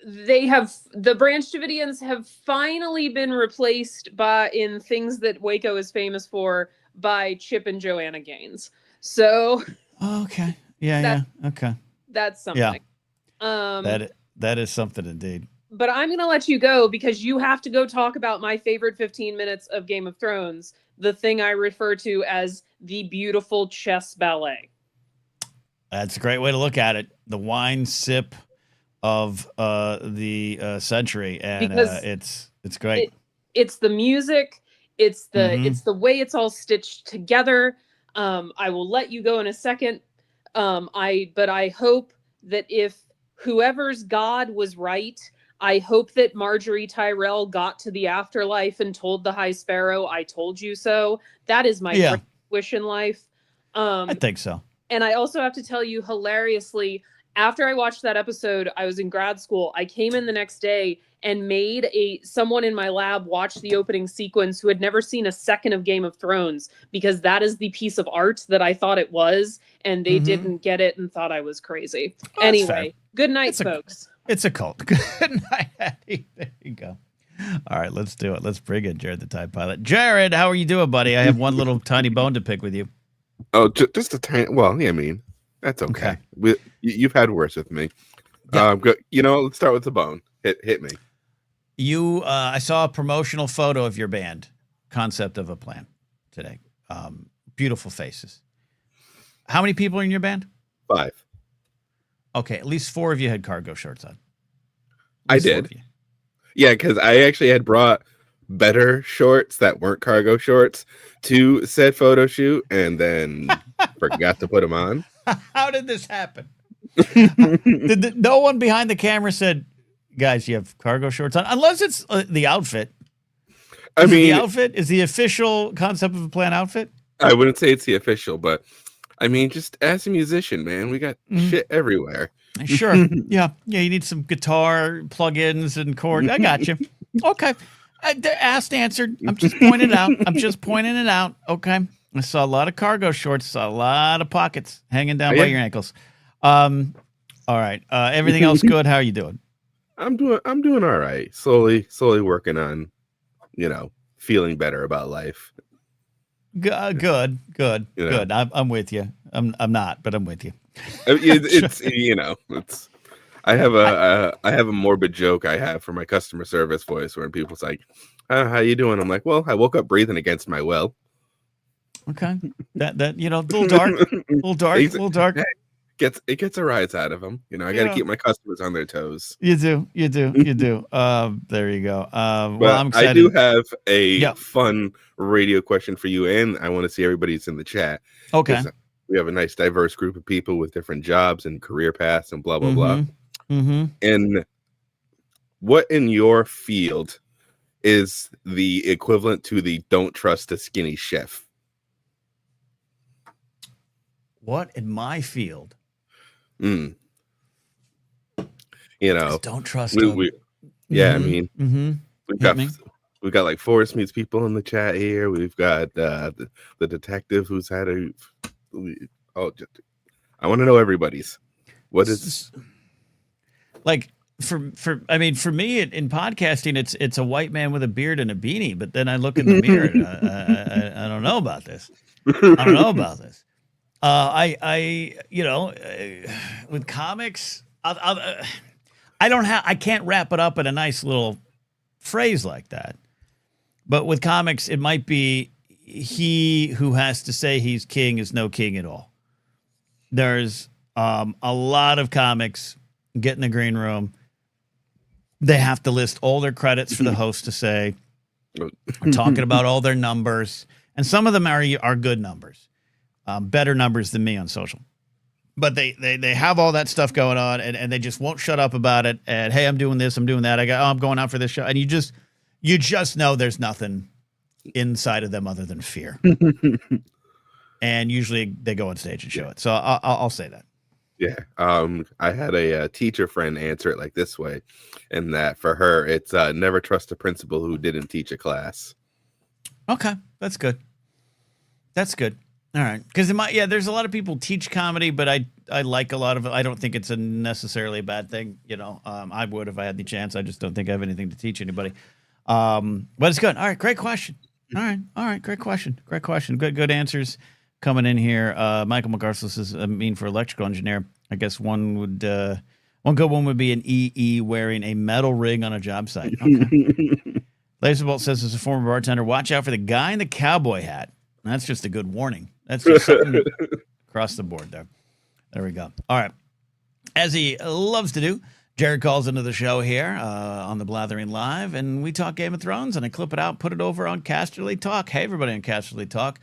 The Branch Davidians have finally been replaced in things that Waco is famous for by Chip and Joanna Gaines. So okay. Yeah. Okay. That's something. Yeah. That is something indeed. But I'm going to let you go because you have to go talk about my favorite 15 minutes of Game of Thrones, the thing I refer to as the beautiful chess ballet. That's a great way to look at it. The wine sip of the century, and it's great. It's the music, it's the way it's all stitched together. I will let you go in a second. But I hope that if whoever's God was right, I hope that Marjorie Tyrell got to the afterlife and told the High Sparrow, "I told you so." That is my wish in life. I think so. And I also have to tell you, hilariously, after I watched that episode, I was in grad school. I came in the next day and made someone in my lab watch the opening sequence who had never seen a second of Game of Thrones, because that is the piece of art that I thought it was, and they didn't get it and thought I was crazy. Oh, anyway, good night, folks. It's a cult. Good night, Hattie. There you go. All right, let's do it. Let's bring in Jared the Tide Pilot. Jared, how are you doing, buddy? I have one little tiny bone to pick with you. Oh, just a tiny. Well, yeah, I mean, that's okay. You've had worse with me. Yeah. Let's start with the bone. Hit me. I saw a promotional photo of your band, Concept of a Plan, today. Beautiful faces. How many people are in your band? 5. Okay, at least 4 of you had cargo shorts on. I did. Yeah, because I actually had brought better shorts that weren't cargo shorts to said photo shoot and then forgot to put them on. How did this happen? No one behind the camera said, "Guys, you have cargo shorts on," unless it's the outfit. The outfit is the official Concept of a Plan outfit. I wouldn't say it's the official, but I mean, just as a musician, man, we got shit everywhere. Sure. Yeah. You need some guitar plugins and chords. I got you. Okay. Asked, answered. I'm just pointing it out. Okay. I saw a lot of cargo shorts, saw a lot of pockets hanging down by your ankles. All right. Everything else good? How are you doing? I'm doing all right. Slowly working on, feeling better about life. Good. I'm with you. I'm not, but I'm with you. It's I have a morbid joke I have for my customer service voice where people's like, "How you doing?" I'm like, "Well, I woke up breathing against my will." Okay, that a little dark. It gets a rise out of them. I got to keep my customers on their toes. You do. There you go. Well, I'm excited. I do have a fun radio question for you, and I want to see everybody's in the chat. Okay. We have a nice diverse group of people with different jobs and career paths and blah, blah, blah. Mm-hmm. And what in your field is the equivalent to the don't trust a skinny chef? What in my field? You know, don't trust yeah, I mean, we've got like Forrest Meets people in the chat here. We've got the detective who's had I want to know everybody's. What is like for me in podcasting, it's a white man with a beard and a beanie. But then I look in the mirror, and I don't know about this. I don't know about this. With comics, I can't wrap it up in a nice little phrase like that. But with comics, it might be he who has to say he's king is no king at all. There's a lot of comics get in the green room. They have to list all their credits for the host to say, we're talking about all their numbers. And some of them are good numbers, better numbers than me on social. But they have all that stuff going on, and they just won't shut up about it. And, hey, I'm doing this, I'm doing that. I'm going out for this show. And you just know there's nothing inside of them other than fear. And usually they go on stage and show it. So I'll say that. Yeah. I had a teacher friend answer it like this way, and that for her, it's never trust a principal who didn't teach a class. Okay. That's good. That's good. All right. Because there's a lot of people teach comedy, but I like a lot of it. I don't think it's necessarily a bad thing. I would if I had the chance. I just don't think I have anything to teach anybody. But it's good. All right. Great question. All right. Great question. Good answers coming in here. Michael McArthur says, for electrical engineer, I guess one good one would be an EE wearing a metal rig on a job site. Okay. Laserbolt says, as a former bartender, watch out for the guy in the cowboy hat. That's just a good warning. That's just something across the board there. There we go. All right. As he loves to do, Jared calls into the show here on the Blathering Live, and we talk Game of Thrones, and I clip it out, put it over on Casterly Talk. Hey, everybody on Casterly Talk.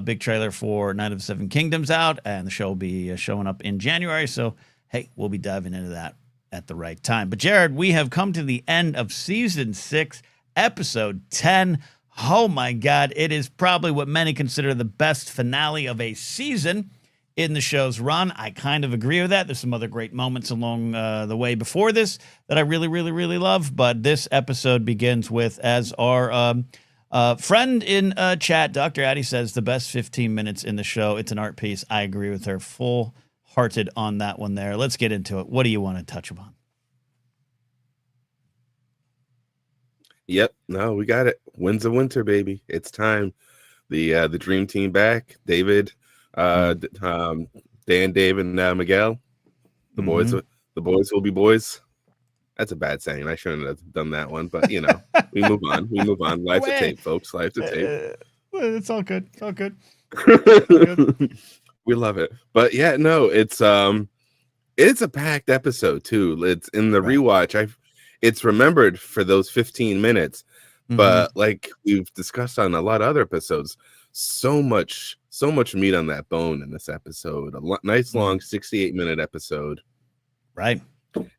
Big trailer for Night of the Seven Kingdoms out, and the show will be showing up in January. So, hey, we'll be diving into that at the right time. But, Jared, we have come to the end of Season 6, Episode 10. Oh, my God. It is probably what many consider the best finale of a season in the show's run. I kind of agree with that. There's some other great moments along the way before this that I really, really, really love. But this episode begins with, as our friend in chat, Dr. Addie says, the best 15 minutes in the show. It's an art piece. I agree with her full-hearted on that one there. Let's get into it. What do you want to touch upon? Yep. No, we got it. Winds of Winter, baby. It's time. The dream team back. David, Dan, Dave, and Miguel. The boys will be boys. That's a bad saying. I shouldn't have done that one, but we move on. We move on. Life to tape, folks. Life to tape. It's all good. It's all good. We love it. But yeah, no, it's a packed episode too. It's in the rewatch. It's remembered for those 15 minutes, but like we've discussed on a lot of other episodes, so much meat on that bone in this episode. Nice long 68-minute episode. Right.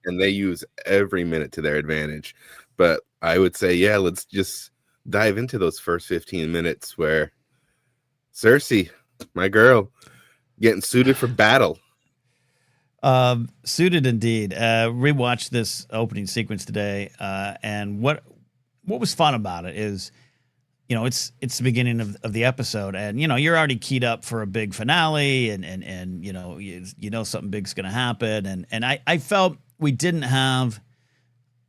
And they use every minute to their advantage. But I would say, yeah, let's just dive into those first 15 minutes where Cersei, my girl, getting suited for battle. Suited indeed. Rewatched this opening sequence today, and what was fun about it is, it's the beginning of the episode, and you're already keyed up for a big finale, and something big's gonna happen, and I felt we didn't have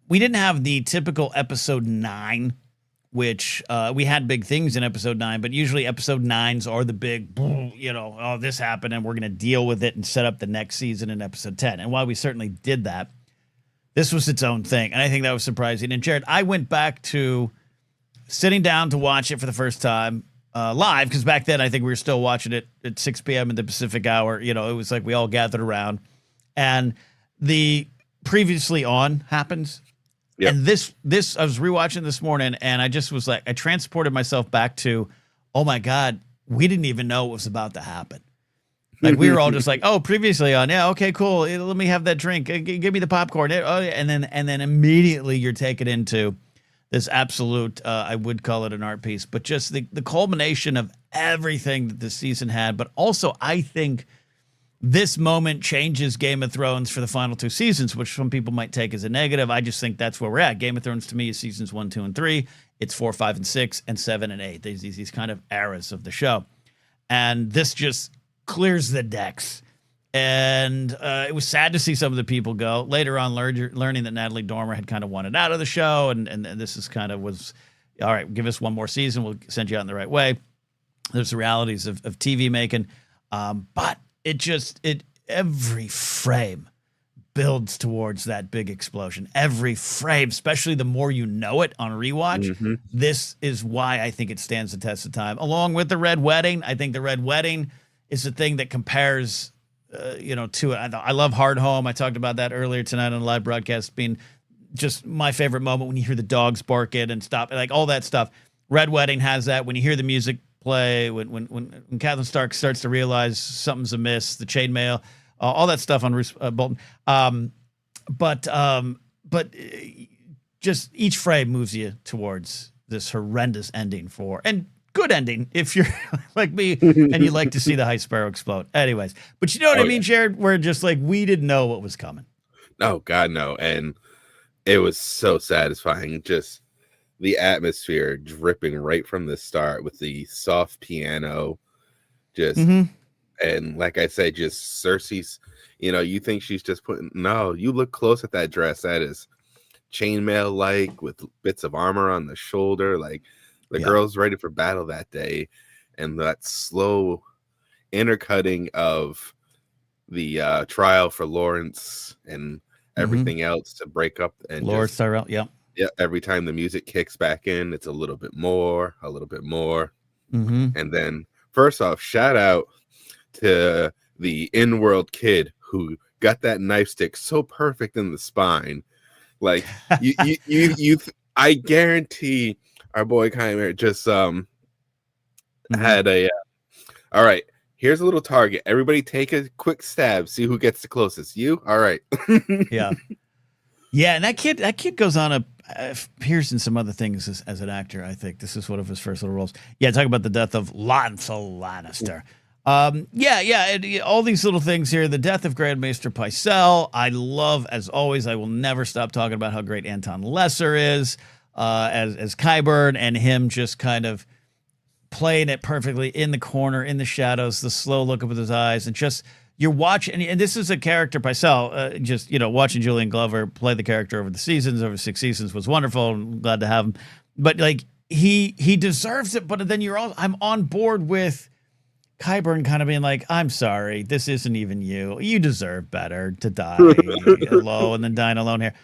the typical episode 9, which we had big things in episode 9, but usually episode 9s are the big, this happened and we're going to deal with it and set up the next season in episode 10. And while we certainly did that, this was its own thing. And I think that was surprising. And Jared, I went back to sitting down to watch it for the first time live, because back then I think we were still watching it at 6 p.m. in the Pacific hour. It was like we all gathered around and the previously on happens. Yep. And this I was rewatching this morning, and I just was like, I transported myself back to, oh my God, we didn't even know what was about to happen. Like we were all just like, oh, previously on, yeah, okay, cool. Let me have that drink. Give me the popcorn. Oh, yeah. And then immediately you're taken into this absolute, I would call it an art piece, but just the culmination of everything that this season had. But also, I think this moment changes Game of Thrones for the final 2 seasons, which some people might take as a negative. I just think that's where we're at. Game of Thrones to me is seasons 1, 2, and 3. It's 4, 5, and 6, and 7 and 8. These kind of eras of the show. And this just clears the decks. And it was sad to see some of the people go. Later on, learning that Natalie Dormer had kind of wanted out of the show, and this is kind of was, all right, give us one more season. We'll send you out in the right way. There's the realities of TV making. But every frame builds towards that big explosion. Every frame, especially the more you know it on rewatch, this is why I think it stands the test of time. Along with the Red Wedding, I think the Red Wedding is the thing that compares, to it. I love Hard Home. I talked about that earlier tonight on the live broadcast, being just my favorite moment when you hear the dogs bark it and stop, like all that stuff. Red Wedding has that. When you hear the music play, when Catelyn Stark starts to realize something's amiss, the chainmail, all that stuff on Bolton. But just each frame moves you towards this horrendous ending and good ending if you're like me and you like to see the High Sparrow explode. Anyways, but you know what I mean, Jared? We're just like, we didn't know what was coming. Oh God, no. And it was so satisfying. Just the atmosphere dripping right from the start with the soft piano. Just and like I said, just Cersei's, you think she's just no, you look close at that dress. That is chainmail like with bits of armor on the shoulder, like the girl's ready for battle that day. And that slow intercutting of the trial for Lawrence and everything else to break up and Lord Tyrell, every time the music kicks back in, it's a little bit more. And then first off, shout out to the in-world kid who got that knife stick so perfect in the spine. Like I guarantee our boy Kymir just had a all right, here's a little target. Everybody take a quick stab, see who gets the closest. You? All right. Yeah, and that kid goes on appears in some other things as an actor. I think this is one of his first little roles. Yeah, talk about the death of Lancel Lannister. All these little things here. The death of Grand Maester Pycelle. I love, as always, I will never stop talking about how great Anton Lesser is as Qyburn, and him just kind of playing it perfectly in the corner, in the shadows, the slow look up with his eyes, and just you're watching. And this is a character, Pycelle. Watching Julian Glover play the character over 6 seasons was wonderful. I'm glad to have him, but like he deserves it. But then I'm on board with Qyburn kind of being like, I'm sorry, this isn't even you. You deserve better to die alone and then dying alone here.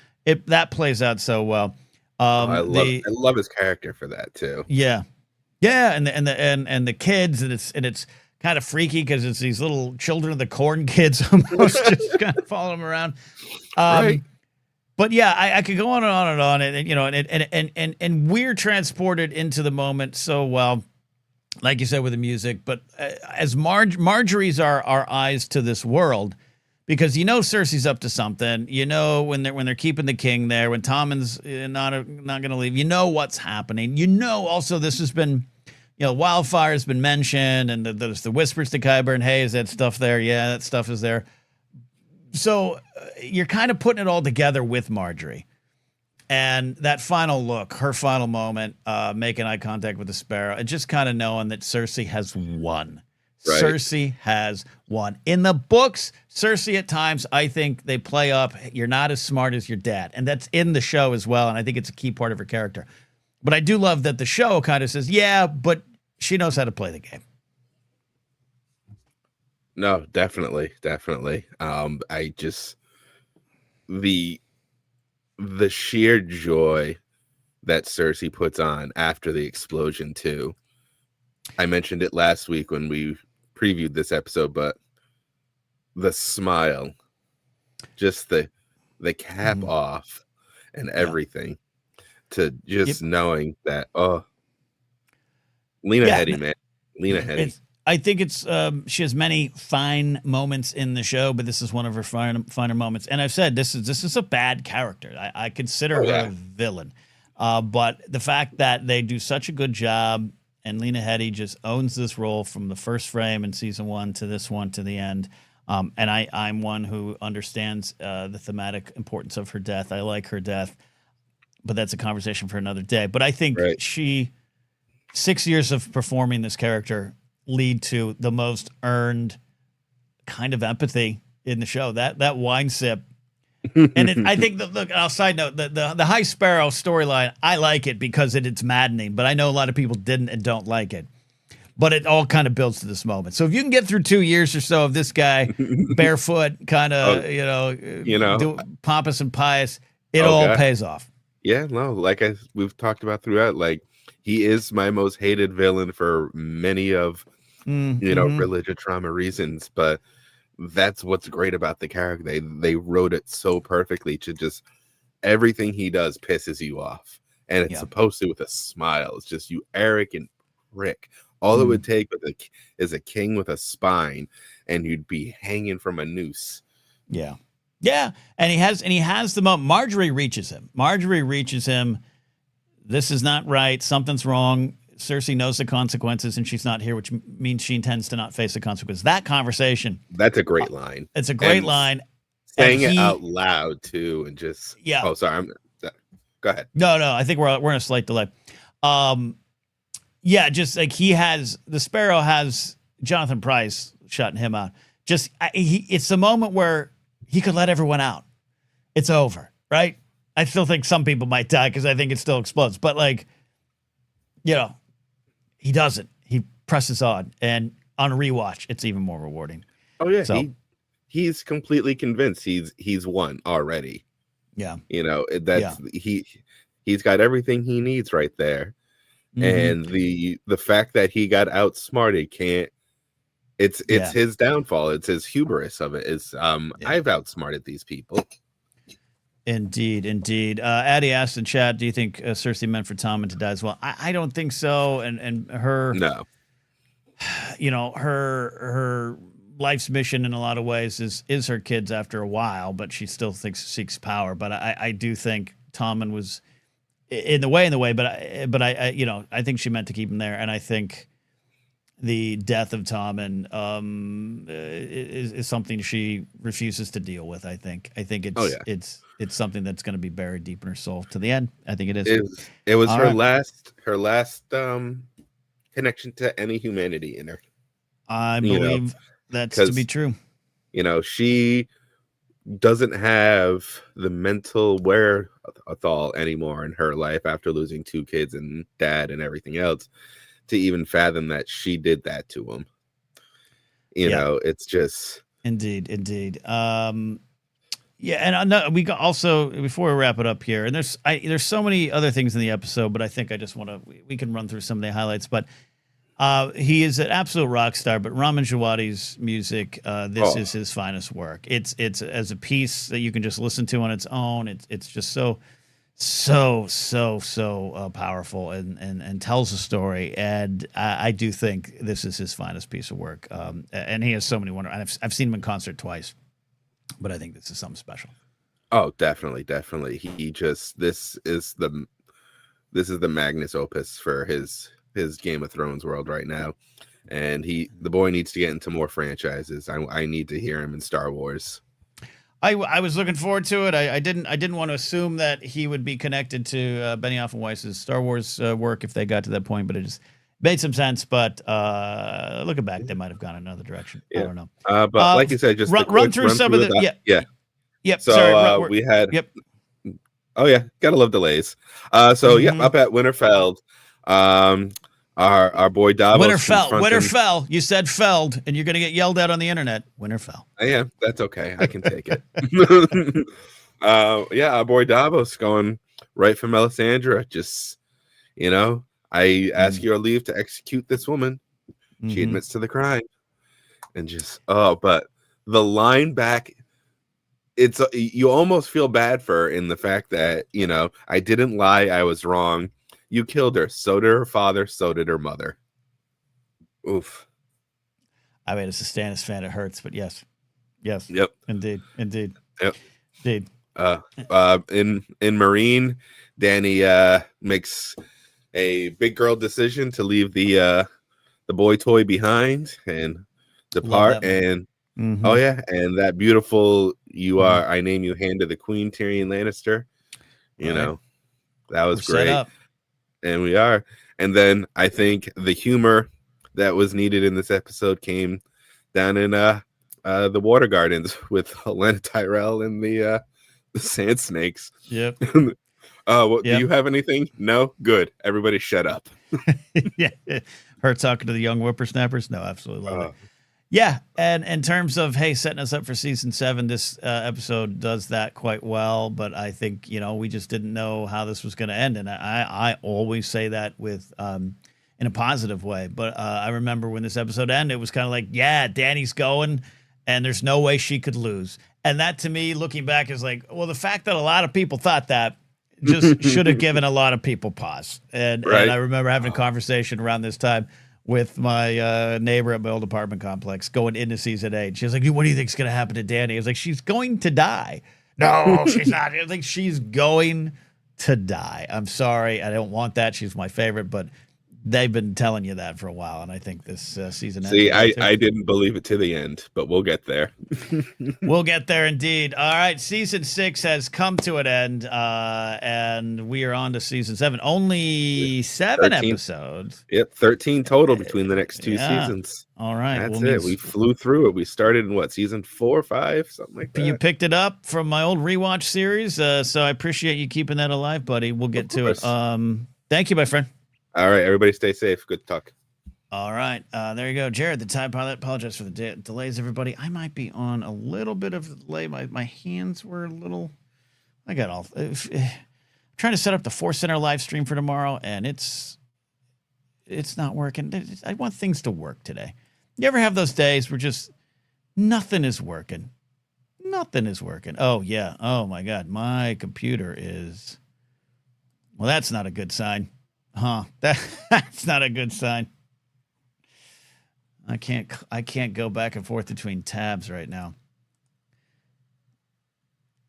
That plays out so well. I love his character for that too. Yeah, and the kids, and it's kind of freaky because it's these little Children of the Corn kids almost just kind of following him around. Right. But yeah, I could go on and on and on, and we're transported into the moment so well. Like you said, with the music, but as Marjorie's our eyes to this world, because Cersei's up to something. When they're keeping the king there, when Tommen's not going to leave. What's happening. Also this has been, wildfire's been mentioned, and there's the whispers to Qyburn. Hey, is that stuff there? Yeah, that stuff is there. So you're kind of putting it all together with Marjorie. And that final look, her final moment, making eye contact with the sparrow, and just kind of knowing that Cersei has won. Right. Cersei has won. In the books, Cersei at times, I think they play up, you're not as smart as your dad. And that's in the show as well, and I think it's a key part of her character. But I do love that the show kind of says, yeah, but she knows how to play the game. No, definitely. I just... The sheer joy that Cersei puts on after the explosion too. I mentioned it last week when we previewed this episode, but the smile, just the cap off and everything, to just knowing that, Lena Headey, man. Lena Headey. I think it's she has many fine moments in the show, but this is one of her finer moments. And I've said this is a bad character. I consider her a villain, but the fact that they do such a good job, and Lena Headey just owns this role from the first frame in season 1 to this one to the end. And I'm one who understands the thematic importance of her death. I like her death, but that's a conversation for another day. But I think 6 years of performing this character lead to the most earned kind of empathy in the show. That wine sip, and I think look. Side note, the High Sparrow storyline, I like it because it's maddening, but I know a lot of people didn't and don't like it. But it all kind of builds to this moment. So if you can get through 2 years or so of this guy barefoot, kind of pompous and pious, it all pays off. Yeah, no, like we've talked about throughout, like he is my most hated villain for many of religious trauma reasons, but that's what's great about the character. They wrote it so perfectly to just everything he does pisses you off, and it's supposed to with a smile. It's just, you arrogant prick. All it would take is a king with a spine, and you'd be hanging from a noose. Yeah. And he has the moment. Marjorie reaches him. This is not right. Something's wrong. Cersei knows the consequences, and she's not here, which means she intends to not face the consequences. That conversation. That's a great line. It's a great line. Saying it out loud too, and just Oh, sorry. Go ahead. No. I think we're in a slight delay. Just like the Sparrow has Jonathan Pryce shutting him out. It's the moment where he could let everyone out. It's over, right? I still think some people might die because I think it still explodes. But he doesn't. He presses on, and on a rewatch, it's even more rewarding. Oh yeah, so, he's completely convinced he's won already. Yeah, he's got everything he needs right there. And the fact that he got outsmarted it's his downfall. It's his hubris of it. I've outsmarted these people. Indeed. Addie asked in chat, do you think Cersei meant for Tommen to die as well? I don't think so. And her, her life's mission in a lot of ways is her kids after a while, but she still seeks power. But I do think Tommen was in the way, but I think she meant to keep him there. And I think the death of Tommen is something she refuses to deal with. I think it's something that's going to be buried deep in her soul to the end. I think it is. It was her last connection to any humanity in her. I believe that's to be true. She doesn't have the mental wherewithal anymore in her life after losing 2 kids and dad and everything else to even fathom that she did that to him. It's just indeed. And we got also, before we wrap it up here, and there's so many other things in the episode, but I think I just want we can run through some of the highlights. But he is an absolute rock star. But Ramin Djawadi's music, this is his finest work. It's as a piece that you can just listen to on its own. It's just so powerful and tells a story. And I do think this is his finest piece of work. And he has so many wonderful. I've seen him in concert twice, but I think this is something special. Oh, definitely. This is the magnus opus for his Game of Thrones world right now. And the boy needs to get into more franchises. I need to hear him in Star Wars. I was looking forward to it. I didn't want to assume that he would be connected to Benioff and Weiss's Star Wars work if they got to that point, but it just made some sense. But looking back, they might have gone another direction. I don't know. But like you said, just run through some of the Yep. So sorry, we had. Yep. Oh yeah, gotta love delays. Up at Winterfell. Our boy Davos. Winterfell. You said Feld, and you're going to get yelled at on the internet. Winterfell. Yeah, that's okay. I can take it. Our boy Davos going right for Melisandre. Just, I ask your leave to execute this woman. She admits to the crime. And but the line back, you almost feel bad for her in the fact that, I didn't lie. I was wrong. You killed her. So did her father. So did her mother. Oof. I mean, as a Stannis fan, it hurts, but yes. Yep. Indeed. Yep. Indeed. In Marine, Danny makes a big girl decision to leave the boy toy behind and depart. And oh yeah, and that beautiful I name you hand to the Queen, Tyrion Lannister. You know, that was great. Set up. And we are. And then I think the humor that was needed in this episode came down in the Water Gardens with Lena Tyrell and the Sand Snakes. Yep. Do you have anything? No? Good. Everybody shut up. Yeah. Her talking to the young whippersnappers? No, absolutely love it. Yeah, and in terms of, hey, setting us up for season 7, this episode does that quite well, but I think, we just didn't know how this was going to end, and I always say that with in a positive way, but I remember when this episode ended, it was kind of like, yeah, Danny's going, and there's no way she could lose. And that, to me, looking back, is like, well, the fact that a lot of people thought that just should have given a lot of people pause. And I remember having a conversation around this time with my neighbor at my old apartment complex going into season 8. She was like, what do you think's going to happen to Danny? I was like, she's going to die. No, she's not. I think she's going to die. I'm sorry. I don't want that. She's my favorite, but they've been telling you that for a while, and I think this season. See, I didn't believe it to the end, but we'll get there. We'll get there indeed. All right, season 6 has come to an end, and we are on to season 7. Only 7 episodes. Yep, 13 total between the next 2 seasons. All right, that's it. We flew through it. We started in season 4 or 5, something like that. You picked it up from my old rewatch series, so I appreciate you keeping that alive, buddy. We'll get to it. Thank you, my friend. All right, everybody stay safe. Good talk. All right, there you go. Jared, the Time Pilot. Apologize for the delays, everybody. I might be on a little bit of a delay. My hands were a little... I got all... trying to set up the Force Center live stream for tomorrow, and it's not working. I want things to work today. You ever have those days where just nothing is working? Nothing is working. Oh, yeah. Oh, my God. My computer is... Well, that's not a good sign. Huh? That's not a good sign. I can't go back and forth between tabs right now.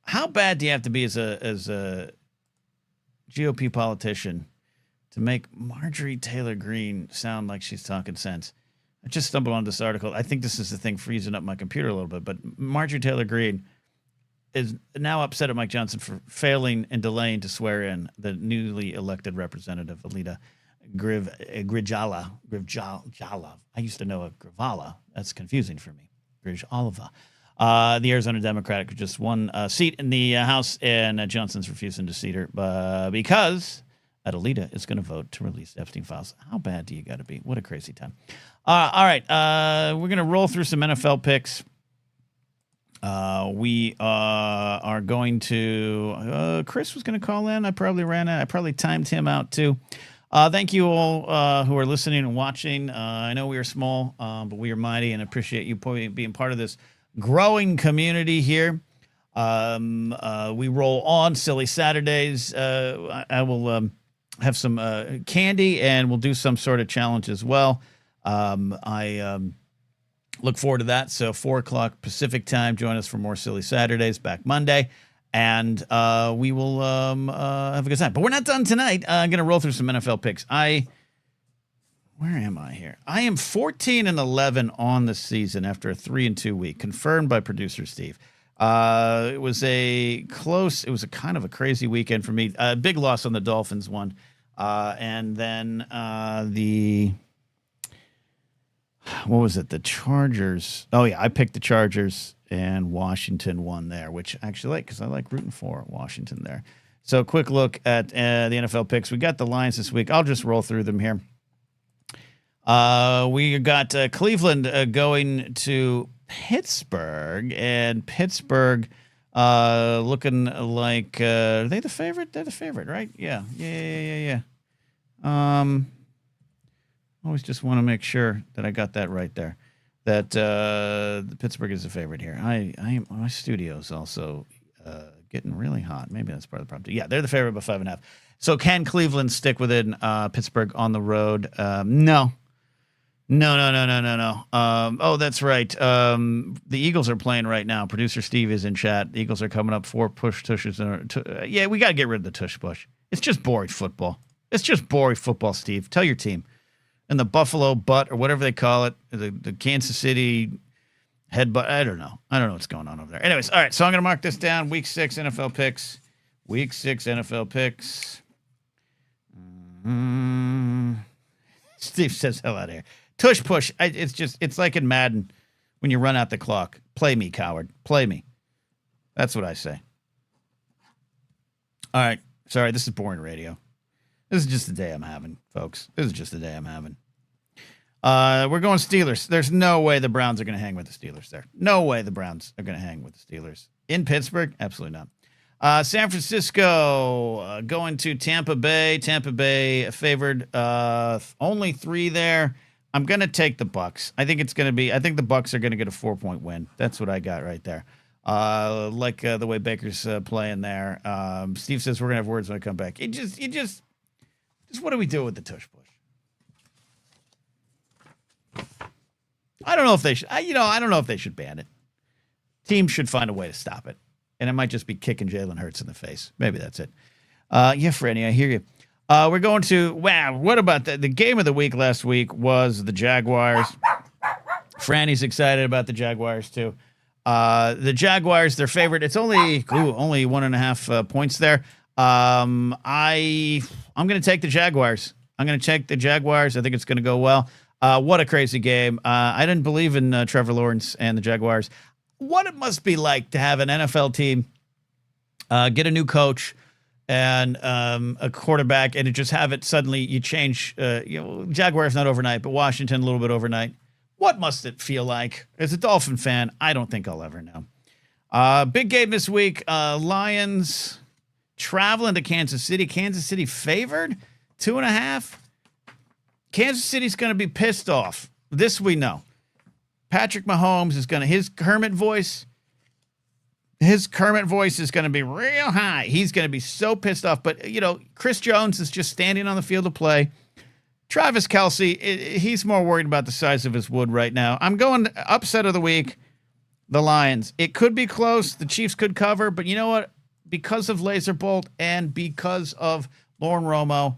How bad do you have to be as a GOP politician to make Marjorie Taylor Greene sound like she's talking sense? I just stumbled on this article. I think this is the thing freezing up my computer a little bit, but Marjorie Taylor Greene is now upset at Mike Johnson for failing and delaying to swear in the newly elected representative, Alita Grijala. I used to know a Grivala. That's confusing for me. Grijalva. The Arizona Democratic just won a seat in the House, and Johnson's refusing to seat her because Alita is going to vote to release Epstein files. How bad do you got to be? What a crazy time. All right. We're going to roll through some NFL picks. We are going to... Chris was going to call in. I probably ran out. I probably timed him out, too. Thank you all who are listening and watching. I know we are small, but we are mighty, and appreciate you being part of this growing community here. We roll on Silly Saturdays. I will have some candy, and we'll do some sort of challenge as well. I look forward to that. So 4 o'clock Pacific time. Join us for more Silly Saturdays back Monday. And we will have a good time. But we're not done tonight. I'm going to roll through some NFL picks. Where am I here? I am 14-11 on the season after a 3-2 week, confirmed by producer Steve. It was a kind of a crazy weekend for me. Big loss on the Dolphins one. And then what was it? The Chargers. Oh, yeah. I picked the Chargers, and Washington won there, which I actually like because I like rooting for Washington there. So quick look at the NFL picks. We got the Lions this week. I'll just roll through them here. We got Cleveland going to Pittsburgh, and Pittsburgh looking like are they the favorite? They're the favorite, right? Yeah. Always just want to make sure that I got that right there. That the Pittsburgh is the favorite here. My studio's also getting really hot. Maybe that's part of the problem too. Yeah, they're the favorite by 5.5. So can Cleveland stick within Pittsburgh on the road? No. No. Oh, that's right. The Eagles are playing right now. Producer Steve is in chat. The Eagles are coming up 4 push tushes. Yeah, we got to get rid of the tush push. It's just boring football. It's just boring football, Steve. Tell your team. And the Buffalo butt or whatever they call it, the Kansas City head butt. I don't know. What's going on over there. Anyways, all right. So I'm going to mark this down. Week 6 NFL picks. Week 6 NFL picks. Steve says, hell out of here. Tush push. It's like in Madden when you run out the clock. Play me, coward. Play me. That's what I say. All right. Sorry, this is boring radio. This is just the day I'm having, folks. This is just the day I'm having. We're going Steelers. There's no way the Browns are going to hang with the Steelers there. No way the Browns are going to hang with the Steelers. In Pittsburgh? Absolutely not. San Francisco going to Tampa Bay. Tampa Bay favored only 3 there. I'm going to take the Bucks. I think the Bucks are going to get a 4-point win. That's what I got right there. Like the way Baker's playing there. Steve says we're going to have words when I come back. Just what do we do with the tush push? I don't know if they should. I don't know if they should ban it. Teams should find a way to stop it. And it might just be kicking Jalen Hurts in the face. Maybe that's it. Yeah, Franny, I hear you. We're going to, wow, what about the game of the week last week was the Jaguars. Franny's excited about the Jaguars, too. The Jaguars, their favorite. It's only 1.5 points there. I'm going to take the Jaguars. I think it's going to go well. What a crazy game. I didn't believe in Trevor Lawrence and the Jaguars. What it must be like to have an NFL team get a new coach and a quarterback, and just have it suddenly you change. Jaguars not overnight, but Washington a little bit overnight. What must it feel like? As a Dolphin fan, I don't think I'll ever know. Big game this week. Lions traveling to Kansas City. Kansas City favored 2.5. Kansas City's going to be pissed off. This we know. Patrick Mahomes is going to, his Kermit voice is going to be real high. He's going to be so pissed off. But, Chris Jones is just standing on the field of play. Travis Kelce, he's more worried about the size of his wood right now. I'm going upset of the week, the Lions. It could be close. The Chiefs could cover. But you know what? Because of Laser Bolt and because of Lauren Romo,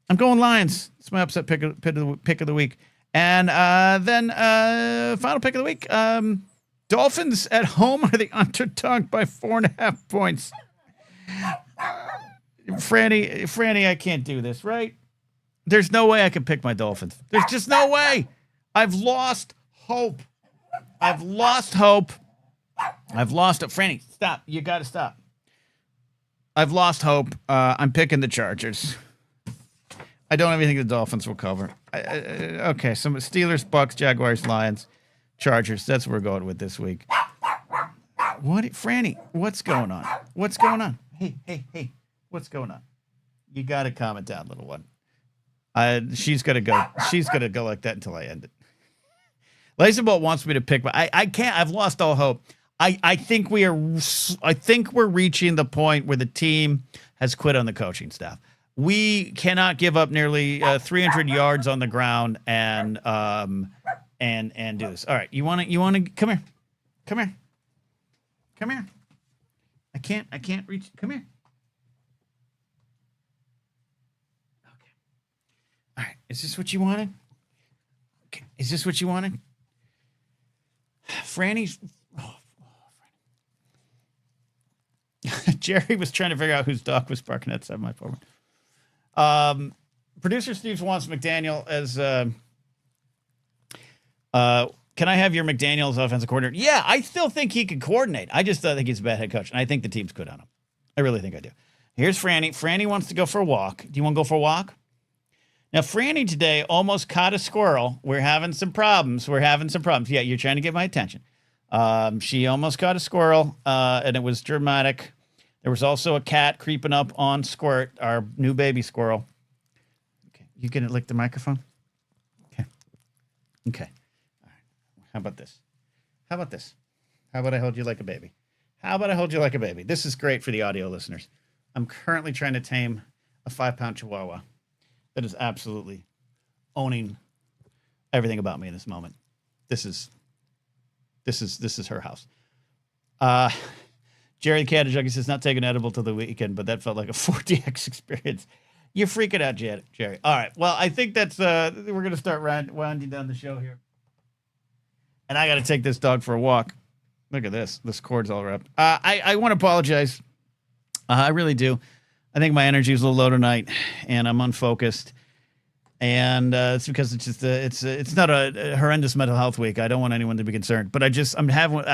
I'm going Lions. It's my upset pick of the week. And then final pick of the week. Dolphins at home are the underdog by 4.5 points. Franny, I can't do this, right? There's no way I can pick my Dolphins. There's just no way. I've lost hope. Franny, stop. You got to stop. I've lost hope. I'm picking the Chargers. I don't even think the Dolphins will cover. Okay, some Steelers, Bucks, Jaguars, Lions, Chargers. That's what we're going with this week. What, Franny? What's going on? Hey, what's going on? You got to calm it down, little one. She's gonna go. She's gonna go like that until I end it. Laserbolt wants me to pick, but I can't. I've lost all hope. I think we're reaching the point where the team has quit on the coaching staff. We cannot give up nearly 300 yards on the ground and do this. All right, you want to come here. I can't reach. Come here. Okay. All right. Is this what you wanted? Okay. Is this what you wanted? Franny's. Jerry was trying to figure out whose dog was barking outside my apartment. Producer Steve wants McDaniel as can I have your McDaniel as offensive coordinator? Yeah, I still think he could coordinate. I just think he's a bad head coach, and I think the team's good on him. I really think I do. Here's Franny. Franny wants to go for a walk. Do you want to go for a walk? Now, Franny today almost caught a squirrel. We're having some problems. Yeah, you're trying to get my attention. She almost caught a squirrel, and it was dramatic. There was also a cat creeping up on Squirt, our new baby squirrel. Okay, you gonna lick the microphone? Okay. All right. How about this? How about I hold you like a baby? This is great for the audio listeners. I'm currently trying to tame a 5-pound Chihuahua that is absolutely owning everything about me in this moment. This is her house. Jerry the Cat Junkie says, not taking edible till the weekend, but that felt like a 4DX experience. You're freaking out, Jerry. All right. Well, I think that's, we're going to start winding down the show here. And I got to take this dog for a walk. Look at this. This cord's all wrapped. I want to apologize. I really do. I think my energy is a little low tonight, and I'm unfocused. And it's because it's just it's not a horrendous mental health week. I don't want anyone to be concerned, but I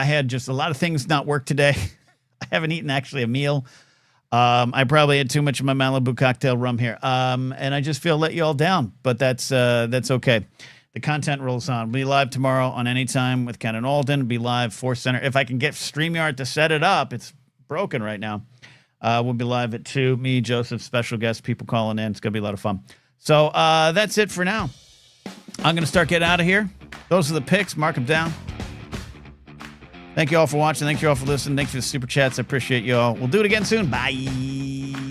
had just a lot of things not work today. I haven't eaten actually a meal. I probably had too much of my Malibu cocktail rum here, and I just feel let you all down. But that's okay. The content rolls on. We'll be live tomorrow on Anytime with Ken and Alden. Be live Force Center. If I can get StreamYard to set it up, it's broken right now. We'll be live at 2. Me, Joseph, special guests, people calling in. It's gonna be a lot of fun. So that's it for now. I'm going to start getting out of here. Those are the picks. Mark them down. Thank you all for watching. Thank you all for listening. Thanks for the super chats. I appreciate you all. We'll do it again soon. Bye.